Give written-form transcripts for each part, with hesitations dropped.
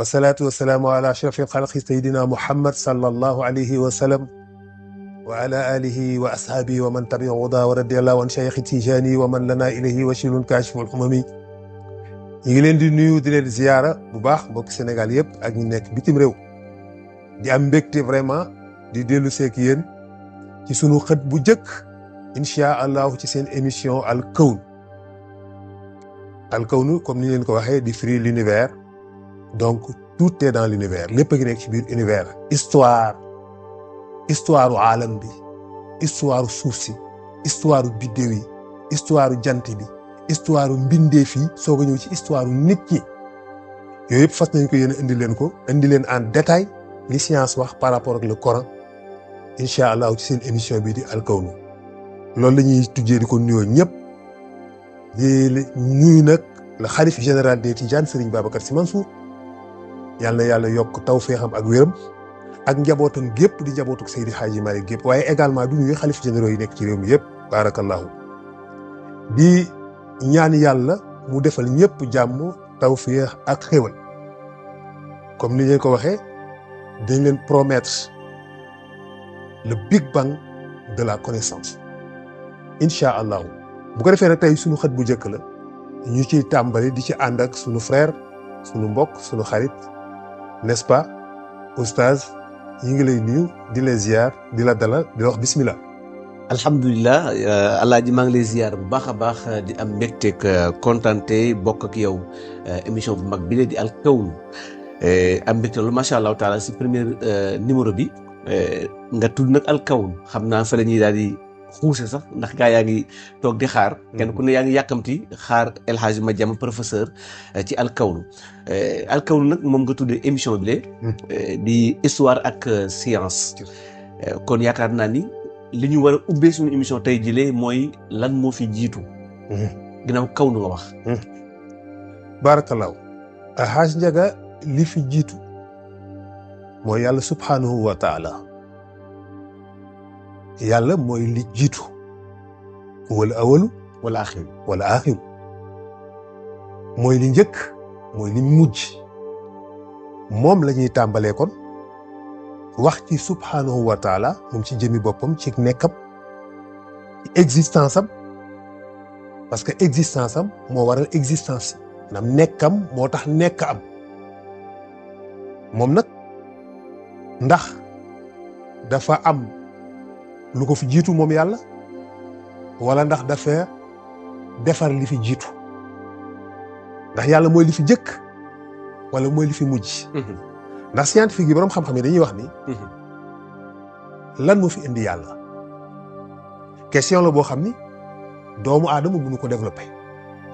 wasalaatu wasalaamu ala ashrafi xalqi sayidina muhammad sallallahu alayhi wa sallam wa ala alihi wa ashaabihi wa man tabi'a huda wa radiyallahu an cheikh Tijani wa man lana ilayhi wasilun kaashiful umami. ñu ngi leen di nuyu di leen ziyaara bu baax mbokki Sénégal yëpp ak ñu nekk bitim réew di am mbégte vraiment di dellu seek yéen ci sunu xët bu njëkk incha allahu ci seen émission al kawnu comme ni leen ko waxee di firi l'univers. Donc tout est dans l'univers lépp a ngi nekk ci biir univers. histoire u aalam bi, histoire u suuf si, histoire u biddéew yi, histoire u jant bi, histoire u mbindeef yi soog a ñëw ci histoire u nit ñi yooyu yëpp fas nañ ko yéen indi leen en détail li science wax par rapport ak le Coran incha allah ci seen émission bi di alkawnu. loolu la ñuy tujjee di ko nuyoo ñëpp di nuyu nag le xalif général des Tidianes Serigne Babacar Sy Mansour. yàlla na yàlla yokk tawfeexam ak wéram ak njabootam gépp di njabootuk Seydi Hadji Malick gépp waaye également du ñuy xalif généraux yi nekk ci réew mi yëpp barakallahu di ñaan yàlla mu defal ñëpp jàmm tawfeex ak xéwal comme ni ngeen ko waxee dañ leen promettre le big bang de la connaissance incha allahu bu ko defee nag tey suñu xët bu njëkk la ñu ciy tàmbali di ci ànd ak suñu frère suñu mbokk suñu xarit n'est-ce pas oustaz yi ngi lay nuyu di la ziar di la dalal di la wax bismillah. alhamdulilah alaaji maa ngi lay ziar bu baax a baax di am mbégteeg kontante bokk ak yow émission bu mag bi la di alkawnu am mbégte loolu macha allah taala si premier numéro bi nga tudd nag alkawnu xam naa fa la ñuy daal di xuuse sax ndax gaa yaa ngi toog di xaar kenn ku ne yaa ngi yàkkamti xaar El Hadji Madiama professeur ci alkawnu nag moom nga tuddee émission bi le di histoire ak science kon yaakaar naa ni li ñu war a ubbee suñu émission tey jilee mooy lan moo fi jiitu ginnaaw kawnu nga wax barakallahu Haaj Njaga li fi jiitu mooy yàlla subhanahu wa taala yàlla mooy li jiitu wala awalu wala axiru mooy li njëkk mooy li mujj moom la ñuy tàmbalee kon wax ci subhanahu wa taala moom ci jëmi boppam ci nekkam ci existence am parce que existence am moo waral existence yi maanaam nekkam moo tax nekk am moom nag ndax dafa am lu ko fi jiitu moom yàlla wala ndax dafa defar li fi jiitu ndax yàlla mooy li fi jëkk wala mooy li fi mujj ndax scientifique yi boroom xam-xam yi dañuy wax ni lan moo fi indi yàlla question la boo xam ni doomu aadama mënu ko développer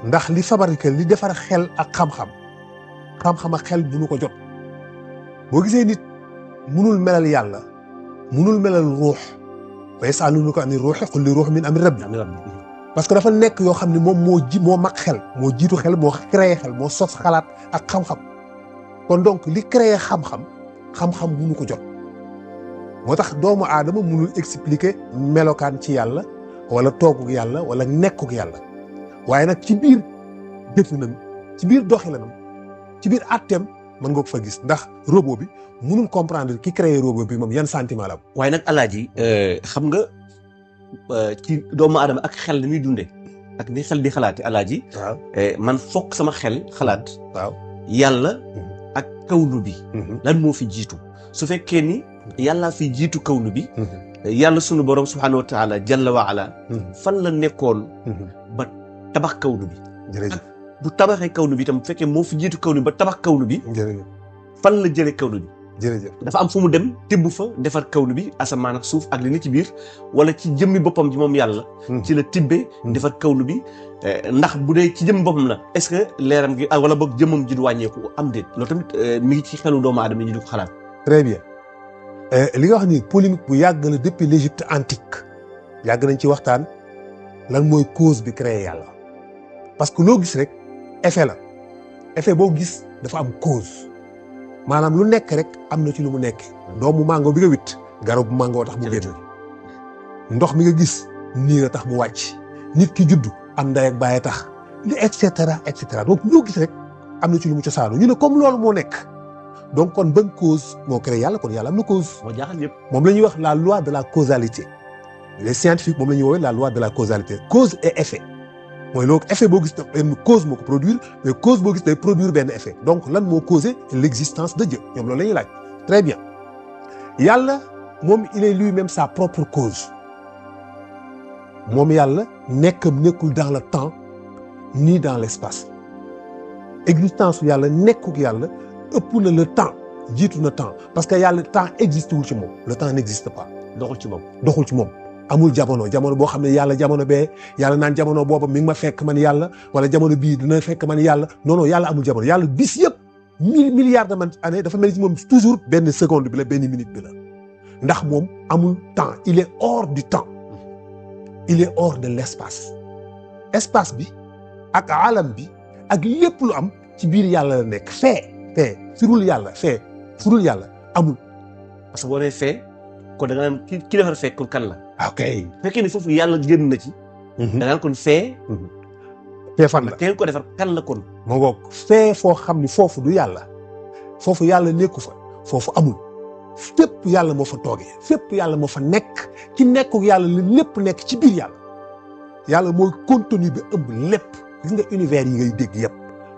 ndax li fabriqué li defar xel ak xam-xam ak xel mënu ko jot boo gisee nit mënul melal yàlla mënul melal ruux wa yas'aluunaka ani ruuhi qul li ruuh min amri rabbi parce que dafa nekk yoo xam ne moom moo mag xel moo jiitu xel moo créé xel moo sos xalaat ak xam-xam kon donc li créé xam-xam mënu ko jot moo tax doomu aadama mënul expliquer melokaan ci yàlla wala tooguk yàlla wala nekkuk yàlla waaye nag ci biir jëfinam ci biir doxilanam ci biir atteem mën nga ko fa gis ndax robot bi mënul comprendre ki créé robot bi moom yan sentiment la am. waaye nag alaaji xam nga ci doomu aadama ak xel ni muy dundee ak ni xel di xalaate alaaji. waaw man fokk sama xel xalaat. waaw yàlla ak kawnu bi. lan moo fi jiitu su fekkee ni yàllaa fi jiitu kawnu bi. yàlla sunu borom subhaanahu wa taala jalla wa ala. fan la nekkoon. ba tabax kawnu bi. jërëjëf bu tabaxee kawnu bi itam bu fekkee moo fi jiitu kawnu bi ba tabax kawnu bi. jërëjëf fan la jëlee kawnu bi. jërëjëf dafa am fu mu dem tibb fa defar kawnu bi asamaan ak suuf ak li ni ci biir wala ci jëmmi boppam ji moom yàlla. ci la tibbee defar kawnu bi ndax bu dee ci jëmmi boppam la est-ce que leeram gi wala boog jëmmam ji du wàññeeku am déet loolu tamit mi ngi ci xelu doomu aadama yi ñu di ko xalaat. très bien li nga wax ni polémique bu yàgg la depuis l'Égypte antique yàgg nañ ci waxtaan lan mooy cause bi créé yàlla parce que loo gis rek effet la effet boo gis dafa am cause. maanaam lu nekk rek am na ci lu mu nekk doomu mango bi nga witt garabu mango tax mu génn ndox mi nga gis niir a tax mu wàcc nit ki judd am ndey ak baay tax li et cetera donc loo gis rek am na ci lu mu cosaanu ñu ne comme loolu moo nekk donc kon ban cause moo créé yàlla kon yàlla am na cause. moo jaaxal ñëpp. moom la ñuy wax la loi de la causalité les scientifiques moom la ñuy woowee la loi de la causalité cause et effet mooy loolu effet boo gis benn cause moo ko produire mais cause boo gis day produire benn effet donc lan moo causé l'existence de Dieu ñoom loolu la ñuy laaj. très bien yàlla moom il est lui-même sa propre cause moom yàlla nekkul dans le temps ni dans l'espace existence su yàlla nekkul yàlla ëpp na le temps jiitu na temps parce que yàlla temps existe wul ci moom le temps n'existe pas. doxul ci moom. doxul ci moom amul jamono boo xam ne yàlla jamono bee yàlla naan jamono booba mi ngi ma fekk man yàlla wala jamono bii dina fekk man yàlla non yàlla amul jamono yàlla bis yëpp 1000 milliards de années dafa mel ni ci moom toujours benn seconde bi la benn minute bi la ndax moom amul temps il est hors du temps il est hors de l'espace espace bi ak alam bi ak lépp lu am ci biir yàlla la nekk fee furul yàlla amul. parce que boo nee fee kon da nga naan ki defar fee kon kan la. ok fekkee ni foofu yàlla génn na ci. da nga naan kon fee. fee fan la kenn ko defar kan la kon. moo ngoog fee foo xam ni foofu du yàlla foofu yàlla nekku fa foofu amul fépp yàlla moo fa toogee fépp yàlla moo fa nekk ci nekku yàlla la lépp nekk ci biir yàlla mooy contenu bi ëmb lépp gis nga univers yi ngay dégg yëpp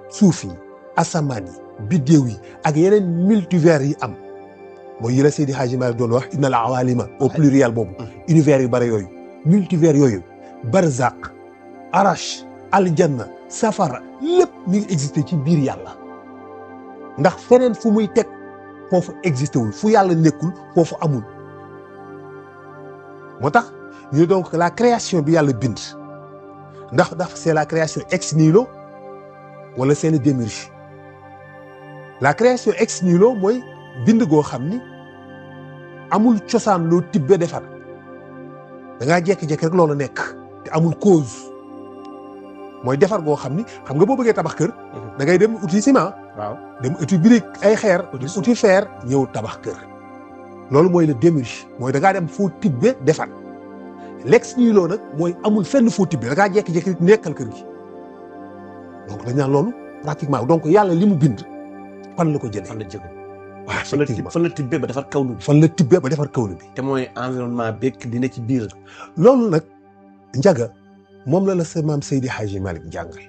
suuf yi asamaan yi biddéew yi ak yeneen multivers yi am mooy yi la Seydi Hadji Malick doon wax inna al awalima au pluriel boobu univers yu bare yooyu multivers yooyu barzaq arash aljanna safara lépp mi ngi existé ci biir yàlla ndax feneen fu muy teg foofu existé wul fu yàlla nekkul foofu amul moo tax ñu donc la création bi yàlla bind ndax c'est la création ex nihilo wala c'est le démarche la création ex nihilo mooy bind goo xam ni amul cosaan loo tibbe defar da ngaa jékki-jékki rek loolu nekk te amul cause mooy defar goo xam ni xam nga boo bëggee tabax kër da ngay dem uti ciment waaw dem uti brique ay xeer uti fer ñëw tabax kër loolu mooy le démarche mooy da ngaa dem foo tibbe defar l'ex nihilo nag mooy amul fenn foo tibbe da ngaa jékki-jékki nekkal kër gi donc dañ naan loolu pratiquement donc yàlla li mu bind fan la ko jëlee fan la jóge waaw effectivement fan la tibbee ba defar kawnu bi fan la tibbee ba defar kawnu bi te mooy environnement bekk dina ci biir loolu nag njaga moom la sa maam Seydi Hadji Malick jàngal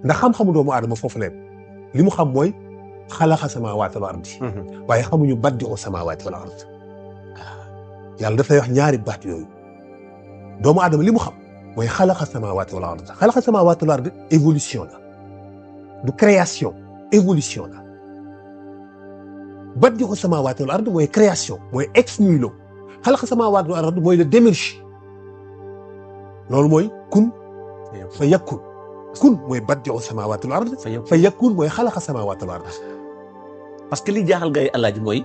ndax xam-xamu doomu aadama foofu leen li mu xam mooy xalaqa samaawaati wal ardi waaye xamuñu baddi'u samaawaati wal ardi yàlla daf lay wax ñaari baat yooyu doomu aadama li mu xam mooy xalaqa samaawaati wal ardi xalaqa samaawaati wal ardi évolution la du création évolution la baddi'u samaawaati wal ardi mooy création mooy ex nihilo xalaqa samaawaati wal ardi mooy le démarche loolu mooy kun fa yakun kun mooy baddi'u samaawaati wal ardi fa yakun mooy xalaqa samaawaati wal ardi parce que li jaaxal gay Alaaji mooy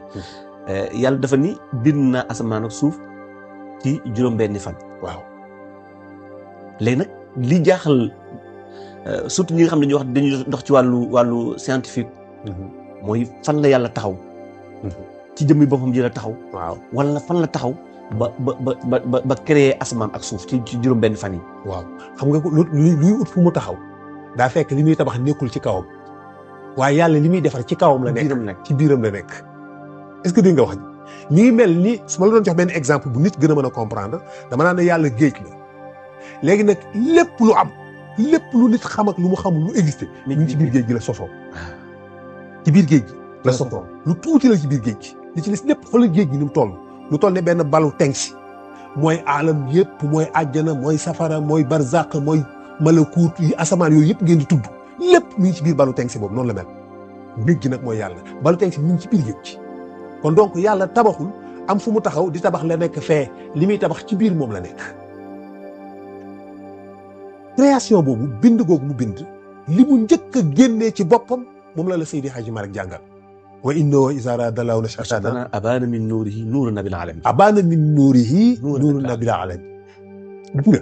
yàlla dafa ni bind na asamaan ak suuf ci juróom-benni fan. waaw léegi nag li jaaxal surtout ñi nga xam ne dañuy wax dañuy dox ci wàllu scientifique. mooy fan la yàlla taxaw. ci jëmmi boppam ji la taxaw. waaw wala fan la taxaw ba créer asamaan ak suuf ci juróom-benni fan yi. waaw xam nga luy ut fu mu taxaw daa fekk li muy tabax nekkul ci kawam waaye yàlla li muy defar ci kawam la nekk ci biiram la nekk. est-ce que dégg nga wax mi ngi mel ni su ma la doon jox benn exemple bu nit gën a mën a comprendre dama naan ne yàlla géej la léegi nag lépp lu am lépp lu nit xam ak lu mu xamul lu existé mi ngi ci biir géej gi la sosoo ci biir géej gi la sosoo lu tuuti la ci biir géej gi li ci des lépp xoolal géej gi ni mu toll lu toll ne benn balu tengsi mooy aalam yëpp mooy àjjana mooy safara mooy barzaq mooy malakuut yi asamaan yooyu yëpp ngeen di tudd lépp mi ngi ci biir balu tengsi boobu noonu la mel géej gi nag mooy yàlla balu tengsi mi ngi ci biir géej gi kon donc yàlla tabaxul am fu mu taxaw di tabax la nekk fee li muy tabax ci biir moom la nekk création boobu bind googu mu bind li mu njëkk a génnee ci boppam moom la Seydi Hadji Malick jàngal wa innahu izaa araada Allaahu nash'atan abaana min nuurihi nuuru nabil aalamiin abaana min nuurihi nuuru nabil aalamiin gis nga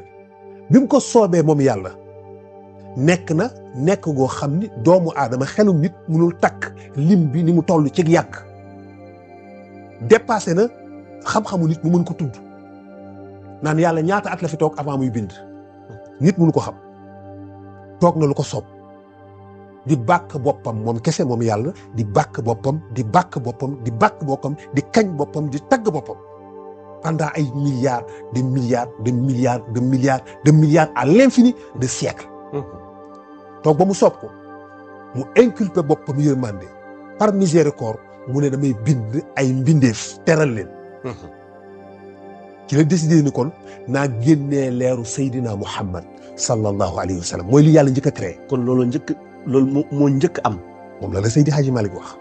bi mu ko soobee moom yàlla nekk goo xam ni doomu aadama xelum nit mënul takk lim bi ni mu toll ci yàgg dépassé na xam-xamu nit mu mën ko tudd naan yàlla ñaata at la fi toog avant muy bind nit mënu ko xam toog na lu ko soob di bàkk boppam moom kese moom yàlla di bàkk boppam di bàkk boppam di bàkk boppam di kañ boppam di tagg boppam pendant ay milliards de milliards de milliards de milliards de milliards à l'infini de siècles donc ba mu soob ko mu inculpé boppam yërmande par miséricorde mu ne damay bind ay mbindeef teral leen ci la décidé ni kon naa génnee leeru Seydina Muhammad sallallahu alayhi wa sallam mooy li yàlla njëkk a créé kon loolu moo njëkk am. moom la Seydi Hadji Malick wax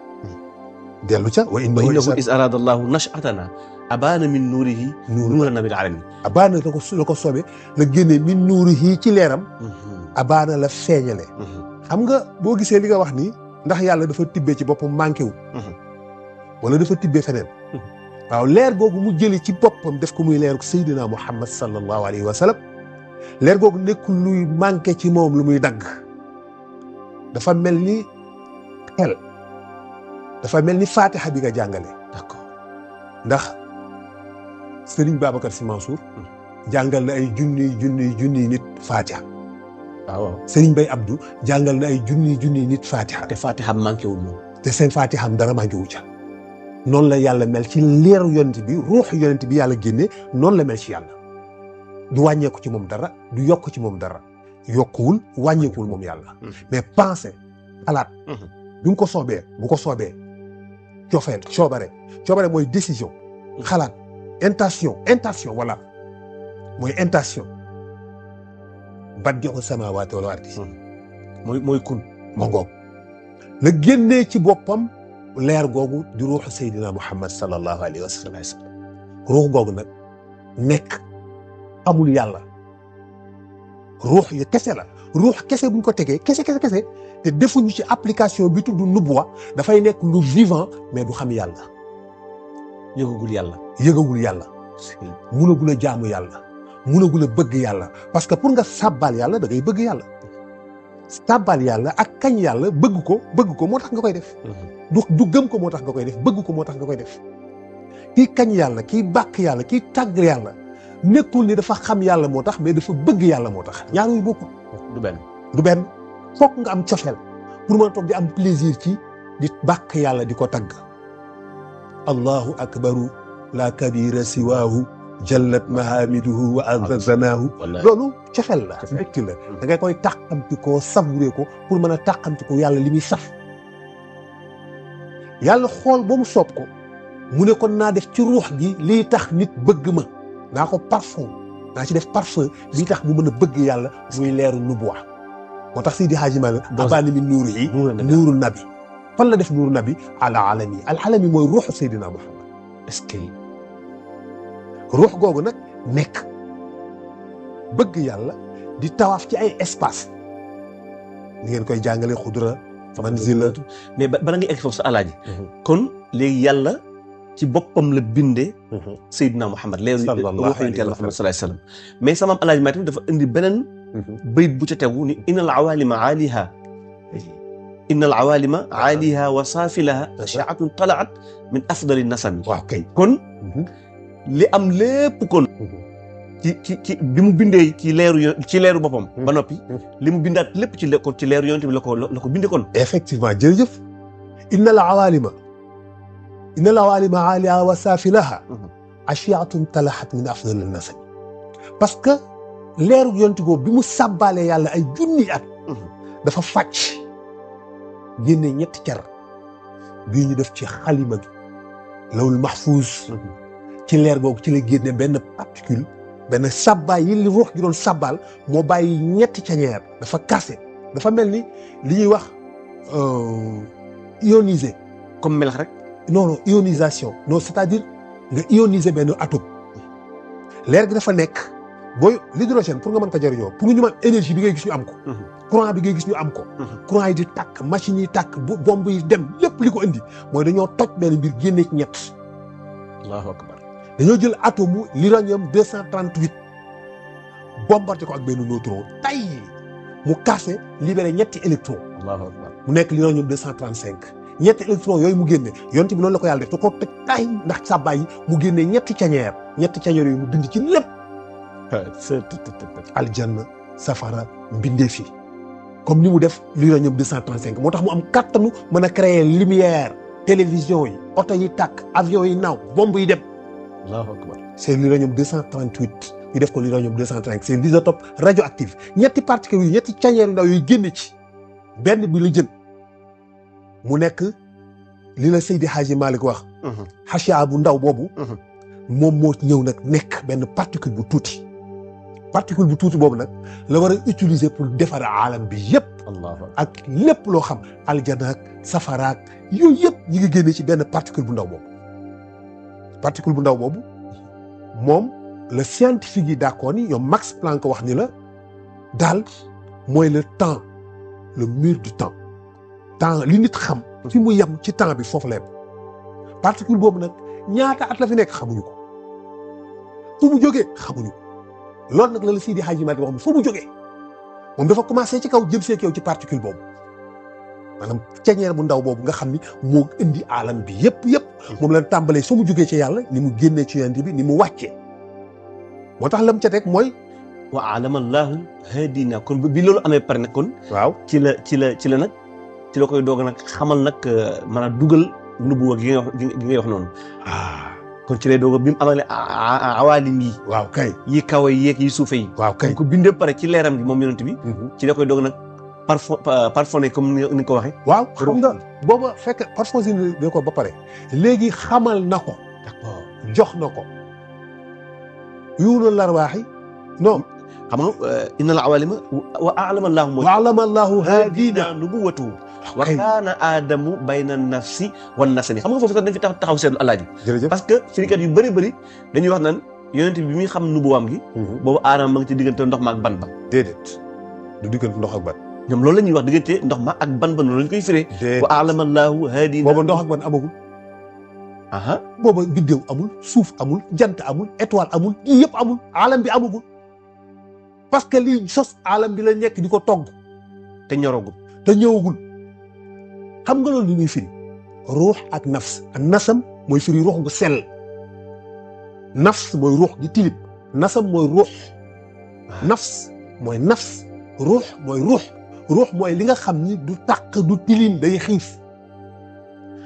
dellu ca wa innahu is arada allahu nashatana abaana min nuurihi nuura nabil alamin abaana la ko soobee la génnee min nuurihi ci leeram abaana la feeñale xam nga boo gisee li nga wax nii ndax yàlla dafa tibbee ci boppam manqué wu wala dafa tibbee feneen waaw leer googu mu jëli ci boppam def ko muy leeru Seydina Muhammad sallallahu alayhi wa sallam leer googu nekkul luy manqué ci moom lu muy dagg dafa mel ni xel dafa mel ni fatiha bi nga jàngale d'accord ndax Serigne Babacar Sy Mansour jàngal na ay junniy nit fatiha waaw Serigne Baye Abdou jàngal na ay junniy nit fatiha te fatiha manqué wul moom te seen fatiha am dara manqué wu ca noonu la yàlla mel ci leeru yonent bi ruuxu yonent bi yàlla génne noonu la mel ci yàlla du wàññeeku ci moom dara du yokk ci moom dara yokkuwul wàññeekuwul moom yàlla mais pensée xalaat bi mu ko soobee bu ko soobee cofeel coobare mooy décision xalaat intention voilà mooy intention badi'u samaawaati wal ardi mooy kun ma ngoog la génnee ci boppam leer googu di ruuxu Seydina Muhammad sallallahu alayhi wa sallam ruux googu nag nekk amul yàlla ruux yi kese la ruux kese buñ ko tegee kese te defuñu ci application bi tudd nubuwa dafay nekk lu vivant mais du xam yàlla yëgagul yàlla munagul a jaamu yàlla munagul a bëgg yàlla parce que pour nga sàbbal yàlla da ngay bëgg yàlla sàbbal yàlla ak kañ yàlla bëgg ko moo tax nga koy def du gëm ko moo tax nga koy def bëgg ko moo tax nga koy def kii kañ yàlla kii bàkk yàlla kii tàgg yàlla nekkul ni dafa xam yàlla moo tax mais dafa bëgg yàlla moo tax ñaar yooyu bokkul du benn fokk nga am cofeel pour mën a toog di am plaisir ci di bàkk yàlla di ko tagg allahu akbaru la kabira siwaahu jallat mahamiduhu wa azazanahu loolu cofeel la fekk la da ngay koy tàqamti koo savouré ko pour mën a tàqamti ko yàlla li muy saf yàlla xool ba mu soob ko mu ne kon naa def ci ruux gi lii tax nit bëgg ma naa ko parfum naa ci def parfum lii tax mu mën a bëgg yàlla muy leeru nubuwa moo tax Seydi Hadji Malick abaani min nuurihi nuuru nabi fan la def nuuru nabi alami mooy ruuxu Seydina Muhammad est-ce que ruux googu nag nekk bëgg yàlla di tawaaf ci ay espace ni ngeen koy jàngale xudra manzila mais bala nga egg foofu sa alaaji kon léegi yàlla ci boppam la bindee Seydina Muhammad léegi ruuxu yonent yàlla Muhammad sallallahu alayhi wasallam mais sama alaaji maa tamit dafa indi beneen bayit bu ca tegu ni innal awalima aaliha wa saafilaha ashaatun talaat min afdali nasami waaw kay kon li am lépp kon ci bi mu bindee ci leeru boppam ba noppi li mu bindaat lépp ci leeru yonent bi la ko bindee kon effectivement jërëjëf innal awalima aaliha wa saafilaha ashaatun talaat min afdali nasami parce que leeru yonent boobu bi mu sàbbaalee yàlla ay junni at dafa fàcc génne ñetti car bii ñu def ci xalima gi lawul mahfuus ci leer googu ci la génne benn particule benn sàbbaay yi li ruux gi doon sàbbaal moo bàyyi ñetti cañeer dafa kase dafa mel ni li ñuy wax ionisé comme melax rek non ionisation non c'est-à-dire nga ioniser benn atome leer gi dafa nekk booy l'hydrogène pour nga mën ko jëriñoo pour ñu mën énergie bi ngay gis ñu am ko courant bi ngay gis ñu am ko courant yi di tàkk machine yi tàkk bombe yi dem lépp li ko indi mooy dañoo toj benn mbir génne ci ñett allahu akbar dañoo jël atome l'uranium 238 bombardé ko ak benn neutron tay mu cassé libéré ñetti électron allahu akbar mu nekk l'uranium 235 ñetti électron yooyu mu génne yonent bi noonu la ko yàlla def te ko toj tay ndax sàbbaay yi mu génne ñetti cañeer yooyu mu bind ci lépp aljanna safara mbindeef yi comme ni mu def l'uranium 235 moo tax mu am kattanu mën a créer lumière télévision yi oto yi tàkk avion yi naaw bombe yi dem. Allahu akbar. c'est l'uranium 238 ñu def ko l'uranium 235 c'est l'isotope radioactif ñetti particules yi ñetti cañeer ndaw yooyu génn ci benn bi la jën mu nekk li la Seydi Hadji Malick wax. xasiya bu ndaw boobu. moom moo ñëw nag nekk benn particule bu tuuti. particule bu tuuti boobu nag la war a utiliser pour defar aalam bi yëpp. ak lépp loo xam aljana ak safara ak yooyu yëpp ñi ngi génne ci benn particule bu ndaw boobu. particule bu ndaw boobu moom le scientifique yi d'accord ni ñoom Max Planck wax ni la daal mooy le temps le mur du temps li nit xam. fi mu yem ci temps bi foofu la yem. particule boobu nag ñaata at la fi nekk xamuñu ko fu mu jógee xamuñu ko loolu nag la Seydi Hadji Malick wax fu mu jógee moom dafa commencé ci kaw jëm see yow ci particule boobu maanaam ceñeer bu ndaw boobu nga xam ni moo indi alam bi yëpp moom la tàmbalee su mu jógee ci yàlla ni mu génnee ci yonent bi ni mu wàccee moo tax lam ca teg mooy. wa alamallahu hadina kon bi loolu amee pare nag kon. waaw ci la nag ci la koy doog nag xamal nag maanaam dugal nubuwa gi ngay wax noonu. kon ci lay doog bi mu amalee awaalim yi. waaw kay yi kaw yi yeeg yi suufe yi. waaw kay ko bindee pare ci leeram gi moom yonent bi. ci la koy doog nag parfumé comme ni ko waxee. waaw xam nga booba fekk parfumé ne ko ba pare léegi xamal na ko. d'accord jox na ko. yuuna larwaaxi non. xam nga innal awalima wa a'lama allahu mooy. wa a'lama allahu hadina nubuwatu wa kaana aadamu bayna nafsi wan nasani xam nga foofu sax dañ fi taxaw seetlu alaaji. jërëjëf parce que firikat yu bëri dañuy wax naan yonent bi muy xam nubuwaam gi. boobu aadama ma ngi ci diggante ndox ma ak ban ba. déedéet du diggante ndox ak ban. ñoom loolu la ñuy wax diggante ndox ma ak ban ba noonu lañ koy firee. déedéet wa a'lama allahu hadina. booba ndox ak ban amagul. booba biddéew amul suuf amul jant amul étoile amul yii yëpp amul alam bi amagul. parce que lii sos alam bi la nekk di ko togg. te ñoragul te ñëwagul. xam nga loolu li ñuy firi ruux ak nafs ak nasam mooy firi ruux gu sell nafs mooy ruux gi tilib nasam mooy ruux nafs mooy nafs ruux mooy ruux mooy li nga xam ni du tàq du tilim day xiif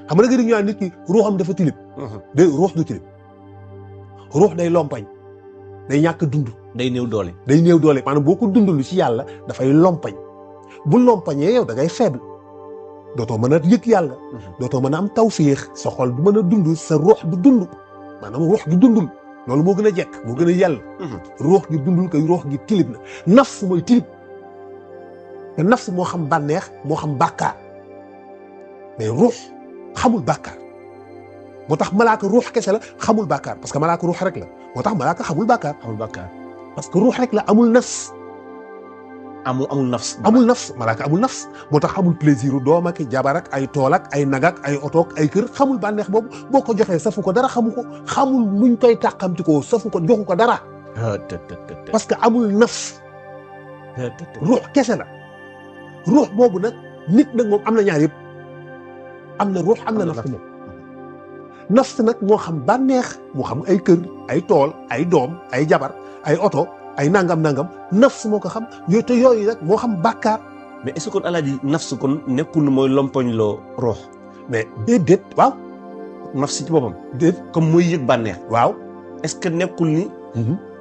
xam nga ñu naan nit ki ruuxam dafa tilib de ruux du tilib ruux day lompañ day ñàkk dund day néew doole maanaam boo ko dundul ci yàlla dafay lompañ bu lompañee yow da ngay faible dootoo mën a yëg yàlla. dootoo mën a am tawfiix sa xol du mën a dund sa ruux du dund maanaam ruux gi dundul loolu moo gën a jekk moo gën a yàlla. ruux gi dundul kay ruux gi tilib na nafs mooy tilib te nafs moo xam bànneex moo xam bàkkaar mais ruux xamul bàkkaar moo tax malaaka ruux kese la xamul bàkkaar parce que malaaka ruux rek la moo tax malaaka xamul bàkkaar. parce que ruux rek la amul nafs. amul nafs. malaaka amul nafs moo tax amul plaisir u doom ak jabar ak ay tool ak ay nag ak ay oto ak ay kër xamul bànneex boobu boo ko joxee safu ko dara xamu ko xamul nuñ koy tàqamti ko safu ko joxu ko dara. parce que amul nafs. ruux kese la. ruux boobu nag nit nag moom am na ñaar yëpp am na ruux am na nafs moom. nafs nag moo xam bànneex moo xam ay kër ay tool ay doom ay jabar ay oto. ay nangam nafs moo ko xam yooyu te yooyu nag moo xam bàkkaar. mais est-ce que kon alaaji nafs kon nekkul mooy lompoñ loo ruux. mais déedéet waaw. nafs ci boppam. déet comme mooy yëg bànneex. waaw est-ce que nekkul ni.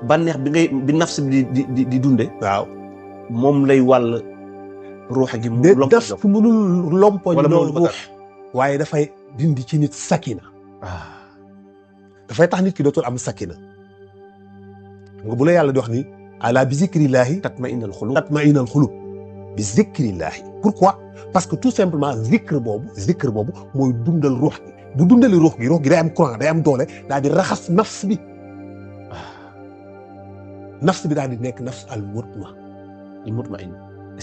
bànneex bi nafs bi di dunde waaw moom lay wàll ruux gi. mu déet lompoñ nafs mënul lompoñ wala loo mënul ko ruux waaye dafay dindi ci nit sakina. dafay tax nit ki dootul am sakina. nga bu la yàlla di wax ni ala bi zikrillaahi tatma'innal xulub bi zikrillaahi pourquoi parce que tout simplement zikr boobu mooy dundal ruux gi bu dundali ruux gi day am courant day am doole daal di raxas nafs bi daal di nekk nafs al mutma'in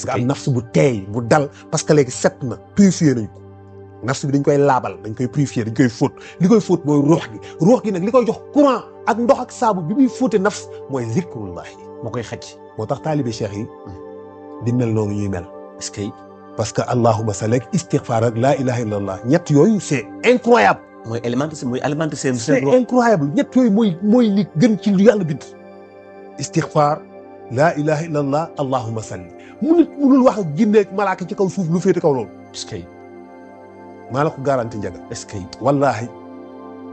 nga am nafs bu teey bu dal parce que léegi set na purifié nañ ko nafs bi dañ koy laabal dañ koy purifié dañ koy fóot li koy fóot mooy ruux gi nag li koy jox courant ak ndox ak saabu bi muy fóote nafs mooy zikrullahi moo koy xëcc. moo tax taalibe cheikh yi di mel noonu ñuy mel. est-ce que parce que allahumma salli ak istighfar ak laa ilaha illallah ñett yooyu c'est incroyable. mooy alimenter seen. c'est incroyable ñett yooyu mooy li gën ci lu yàlla bind. istighfar laa ilaha illallah allahumma salli munul wax ak jinne ak malaaka ci kaw suuf lu féete kaw loolu. est-ce que maa la ko garanti njaga. est-ce que wallaahi.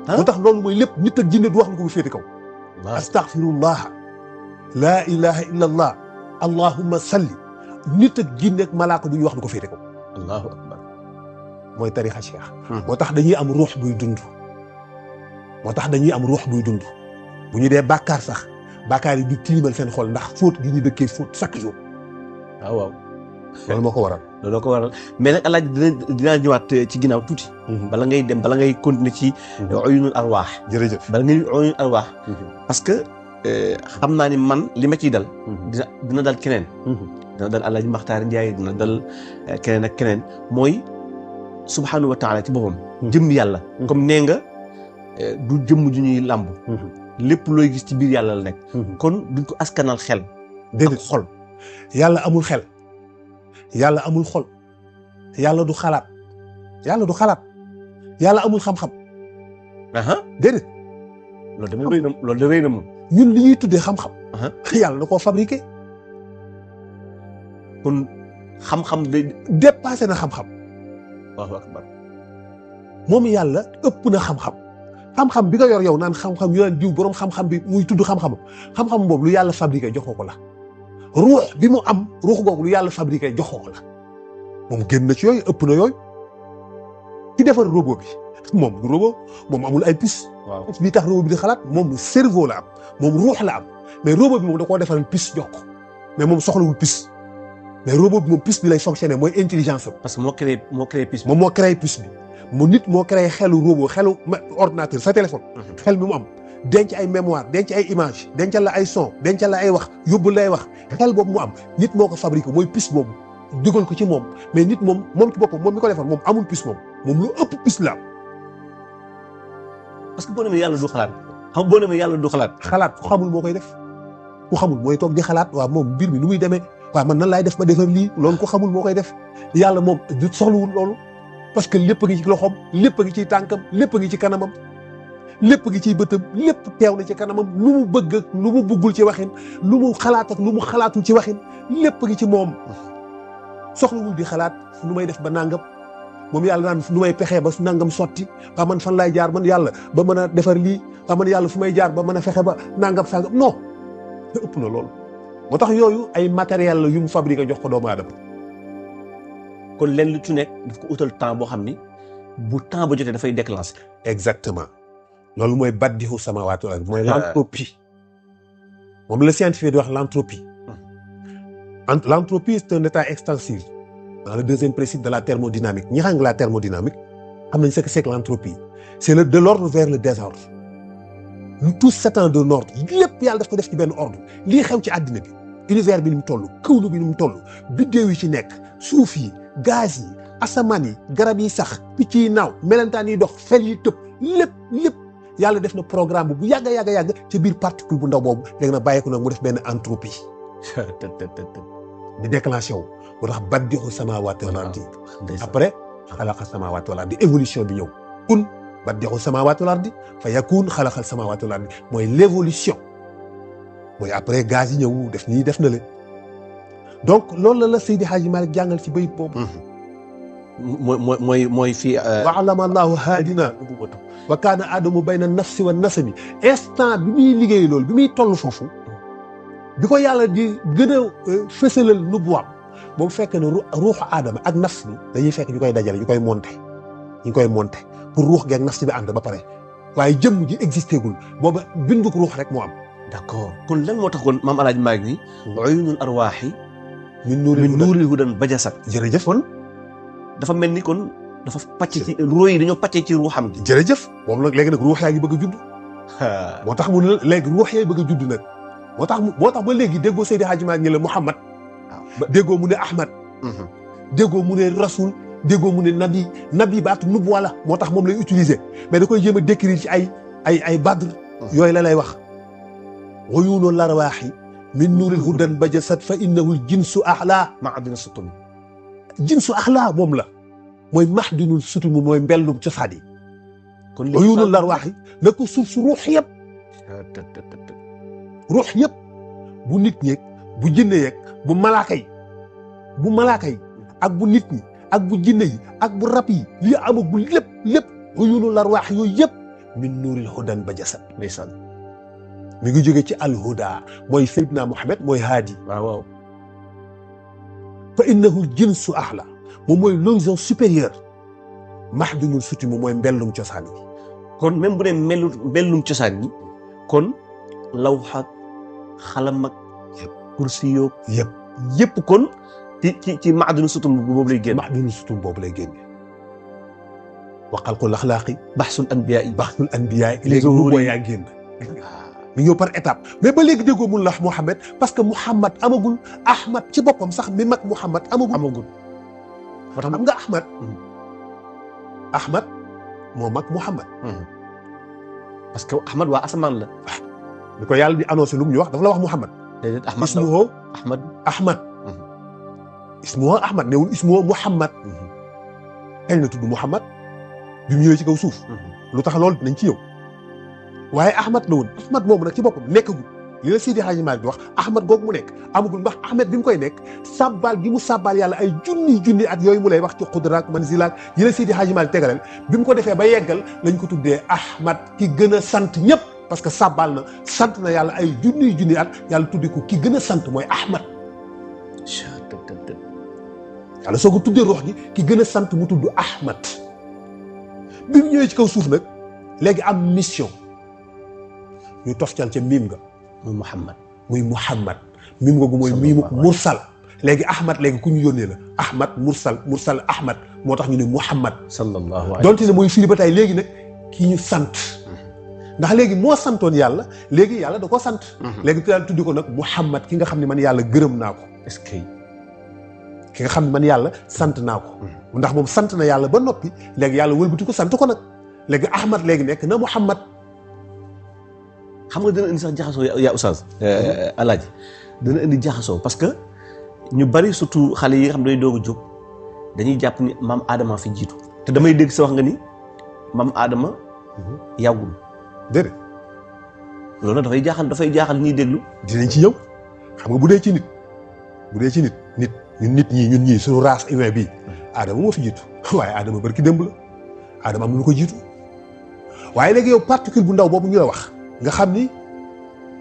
ah moo tax loolu mooy lépp nit ak jinne du wax lu ko bu féete kaw. waaw astaghfirullah laa ilaha illa allah allahumma salli nit ak jinne ak malaaka du ñu wax lu ko féete kaw. allahu akbar. mooy tarixa cheikh. moo tax dañuy am ruux buy dund. moo tax dañuy am ruux buy dund bu ñu dee bàkkaar sax bàkkaar yi du tilimal seen xol ndax fóot gi ñu dëkkee fóot chaque jour. waaw waaw. loolu moo ko waral. loolu ko waral mais nag alaaj dinaa ñëwaat ci ginnaaw tuuti. bala ngay dem bala ngay continuer ci. uyunul arwaax. jërëjëf. bala ngay uyunul arwaax. parce que xam naa ni man li ma ciy dal. dina dal keneen. dina dal Alaaji Maxtaar Njaay dina dal keneen ak keneen mooy subhaanahu wa taala ci boppam. jëmm yàlla. comme nee nga du jëmm ju ñuy làmb. lépp looy gis ci biir yàlla la nekk. kon duñ ko askanal xel. déedéet ak xol. yàlla amul xel. yàlla amul xol. yàlla du xalaat. yàlla du xalaat. yàlla amul xam-xam. déedéet. loolu de rëy na loolu de rëy na moom. ñun li ñuy tuddee xam-xam. yàlla da koo fabriqué. kon xam-xam de. dépassé na xam-xam. Allahu akbar. moom yàlla ëpp na xam-xam. xam-xam bi nga yor yow naan xam-xam yu naan diw borom xam-xam bi muy tudd xam-xam xam-xam boobu lu yàlla fabriqué joxoo ko la. ruux bi mu am ruux googu lu yàlla fabriqué joxoo ko la. moom génn na ci yooyu ëpp na yooyu. ki defar robot bi moom du robot moom amul ay puce. waaw bi tax robot bi di xalaat moom cerveau la am moom ruux la am mais robot bi moom da koo defaral puce jox ko mais moom soxlawul puce mais robot bi moom puce bi lay fonctionner mooy intelligence am. parce que moo créé puce bi. moom moo créé puce bi mu nit moo créé xelu robot xelu ordinateur sa téléphone. xel mi mu am denc ay mémoire denc ay image dencal la ay son dencal la ay wax yóbbu lay wax xel boobu mu am nit moo ko fabriqué mooy puce boobu dugal ko ci moom mais nit moom ci boppam moom mi ko defar moom amul puce moom lu ëpp puce la am. parce que boo demee yàlla du xalaat xam boo demee yàlla du xalaat. xalaat ku xamul moo koy def ku xamul mooy toog di xalaat waaw moom mbir mi nu muy demee waaw man nan laay def ba defar lii loolu ku xamul moo koy def yàlla moom du soxlawul loolu parce que lépp a ngi ci loxoom lépp a ngi ciy tànkam lépp a ngi ci kanamam lépp a ngi ciy bëtam lépp teew na ci kanamam lu mu bëgg ak lu mu bëggul ci waxin lu mu xalaat ak lu mu xalaatul ci waxin lépp a ngi ci moom soxlawul di xalaat nu may def ba nangam. moom yàlla naan nu may pexee ba nangam sotti waa man fan laay jaar man yàlla ba mën a defar lii waa man yàlla fu may jaar ba mën a fexe ba nangam sangam non ëpp na loolu moo tax yooyu ay matériel la yu mu fabriqué jox ko doomu aadama. kon leen lu ci nekk daf ko utal temps boo xam ni bu temps ba jotee dafay déclencher. exactement loolu mooy baddihu samaawaati wal ard mooy l'entropie moom la scientifique di wax l'entropie. L'entropie c'est un état extensif. Dans le deuxième principe de la thermodynamique ñi xam la thermodynamique xam nañ ce que c'est que l'entropie c'est de l'ordre vers le désordre tout s'étend d'un ordre lépp yàlla daf ko def ci benn ordre lii xew ci àddina bi univers bi ni mu toll kawnu bi ni mu toll biddéew yi ci nekk suuf yi gaz yi asamaan yi garab yi sax picc yi naaw melentaan yi dox fel yi tëb lépp yàlla def na programme bu yàgg ci biir particule bu ndaw boobu léegi nag bàyyi ko nag mu def benn entropie di déclenché wu moo tax baddihu samaawaati wal ardi après xalaqa samaawaati wal ardi évolution bi ñëw kun baddihu samaawaati wal ardi fa yakun xalaqal samaawaati wal ardi mooy l'évolution mooy après gaz yi ñëw def nii def na le donc loolu la Seydi Hadji Malick jàngal ci bayit boobu mooy fii wa alama allahu haadina wa kaana aadamu bayna nafsi wa nasabi instant bi muy liggéey loolu bi muy toll foofu bi ko yàlla di gën a fësalal nubuwaam boobu fekk ne ruuxu aadama ak nafs bi dañuy fekk ñu koy dajale ñu koy monter pour ruux geeg nafs bi ànd ba pare waaye jëmm ji existé gul booba binduk ruux rek moo am. d'accord kon lan moo tax kon maam Alaaji Maalik ni uyunul arwaaxi min nuuril hudan bajasat. jërëjëf kon dafa mel ni kon dafa pàcc ci ruux yi dañoo pàccee ci ruuxam gi. jërëjëf moom nag léegi nag ruux yaa ngi bëgg a judd. moo tax mu ne léegi ruux yaa bëgg a judd nag moo tax ba léegi déggoo Seydi Hadji Malick ñu la Muhammad déggoo mu ne Ahmad déggoo mu ne Rasul déggoo mu ne nabi baatu nubuwa la moo tax moom lay utiliser mais da koy jéem a décrire ci ay badr yooyu la lay wax uyuunu larwaaxi min nuuril hudan bajasat fa innahu jinsu axlaa maadina sutumi jinsu axlaa moom la mooy maxdinul sutumi mooy mbellum cosaan yi kon uyuunu larwaaxi na ko suuf su ruux yëpp ruux yëpp bu nit ñeeg bu jinne yeeg bu malaaka yi bu malaaka yi ak bu nit ñi ak bu jinne yi ak bu rab yi li amagul lépp uyunul arwaax yooyu yëpp min nuuril hudan ba jasad ndeysaan mi ngi jóge ci alhuda mooy Seydina Muhammad mooy haadi waaw fa innahu jinsu ahla moom mooy l'horizon supérieur mahdunul suti moom mooy mbellum cosaan yi kon même bu ne mbellum cosaan yi kon lawxak xalam ak kursi yoog yëpp kon ci maadunu sutum boobu lay génn. maadunu sutum boobu lay génne. wa xalqul axlaaqi. baxsul anbiyaa yi. baxsul anbiyaa yi. léegi mu yaa génn. mi ñëw par étape mais ba léegi déggoo mun la Mouhamed parce que Mouhamed amagul Ahmad ci boppam sax mi mag Mouhamed amagul. moo tax xam nga Ahmad. Ahmad moo mag Mouhamed. parce que Ahmad waa asamaan la. li ko yàlla di annoncé lu mu ñu wax dafa la wax Mouhamed. déedéet Ahmad ismuhu Ahmad. ismuhu Ahmad newul ismuhu Mouhamed. kañ la tudd Mouhamed bi mu ñëwee ci kaw suuf. lu tax loolu dinañ ci ñëw. waaye Ahmad la woon Ahmad moomu nag ci boppam nekkagul li la Seydi Hadji Malick di wax Ahmad googu mu nekk amagul ndax Ahmed bi mu koy nekk sàbbaal gi mu sàbbaal yàlla ay junni at yooyu mu lay wax ci xudraak manzilaak yi la Seydi Hadji Malick tegaleel bi mu ko defee ba yeggal lañ ko tuddee Ahmad ki gën a sant ñëpp parce que sàbbaal na sant na yàlla ay junni at yàlla tuddee ko ki gën a sant mooy Ahmad. yàlla soo ko tuddee rox gi ki gën a sant mu tudd Ahmad bi mu ñëwee ci kaw suuf nag léegi am mission. ñu toftal ca miim nga muy Muhammad miim nga gu mooy miimu mursal léegi Ahmad léegi ku ñu yónnee la Ahmad mursal Ahmad moo tax ñu ne Muhammad sallallahu alayhi donte ne mooy firi ba tey léegi nag kii ñu sant ndax léegi moo santoon yàlla léegi yàlla da ko sant léegi daal tuddi ko nag Muhammad ki nga xam ne man yàlla gërëm naa ko est-ce que ki nga xam ne man yàlla sant naa ko ndax moom sant na yàlla ba noppi léegi yàlla wëlbati ko sant ko nag léegi Ahmad léegi nekk na Muhammad xam nga dina indi sax jaxasoo yaa oustaz alaaji dina indi jaxasoo parce que ñu bari surtout xale yi nga xam ne day doog a jóg dañuy jàpp ni maam Adama fi jiitu te damay dégg sa wax nga ni maam Adama yàggul déedéet loolu nag dafay jaaxal ñuy déglu dinañ ci ñëw xam nga bu dee ci nit ñun ñii suñu race humaine bii Adama moo fi jiitu waaye Adama barki démb la Adama am na lu ko jiitu waaye léegi yow particule bu ndaw boobu ñu la wax nga xam ni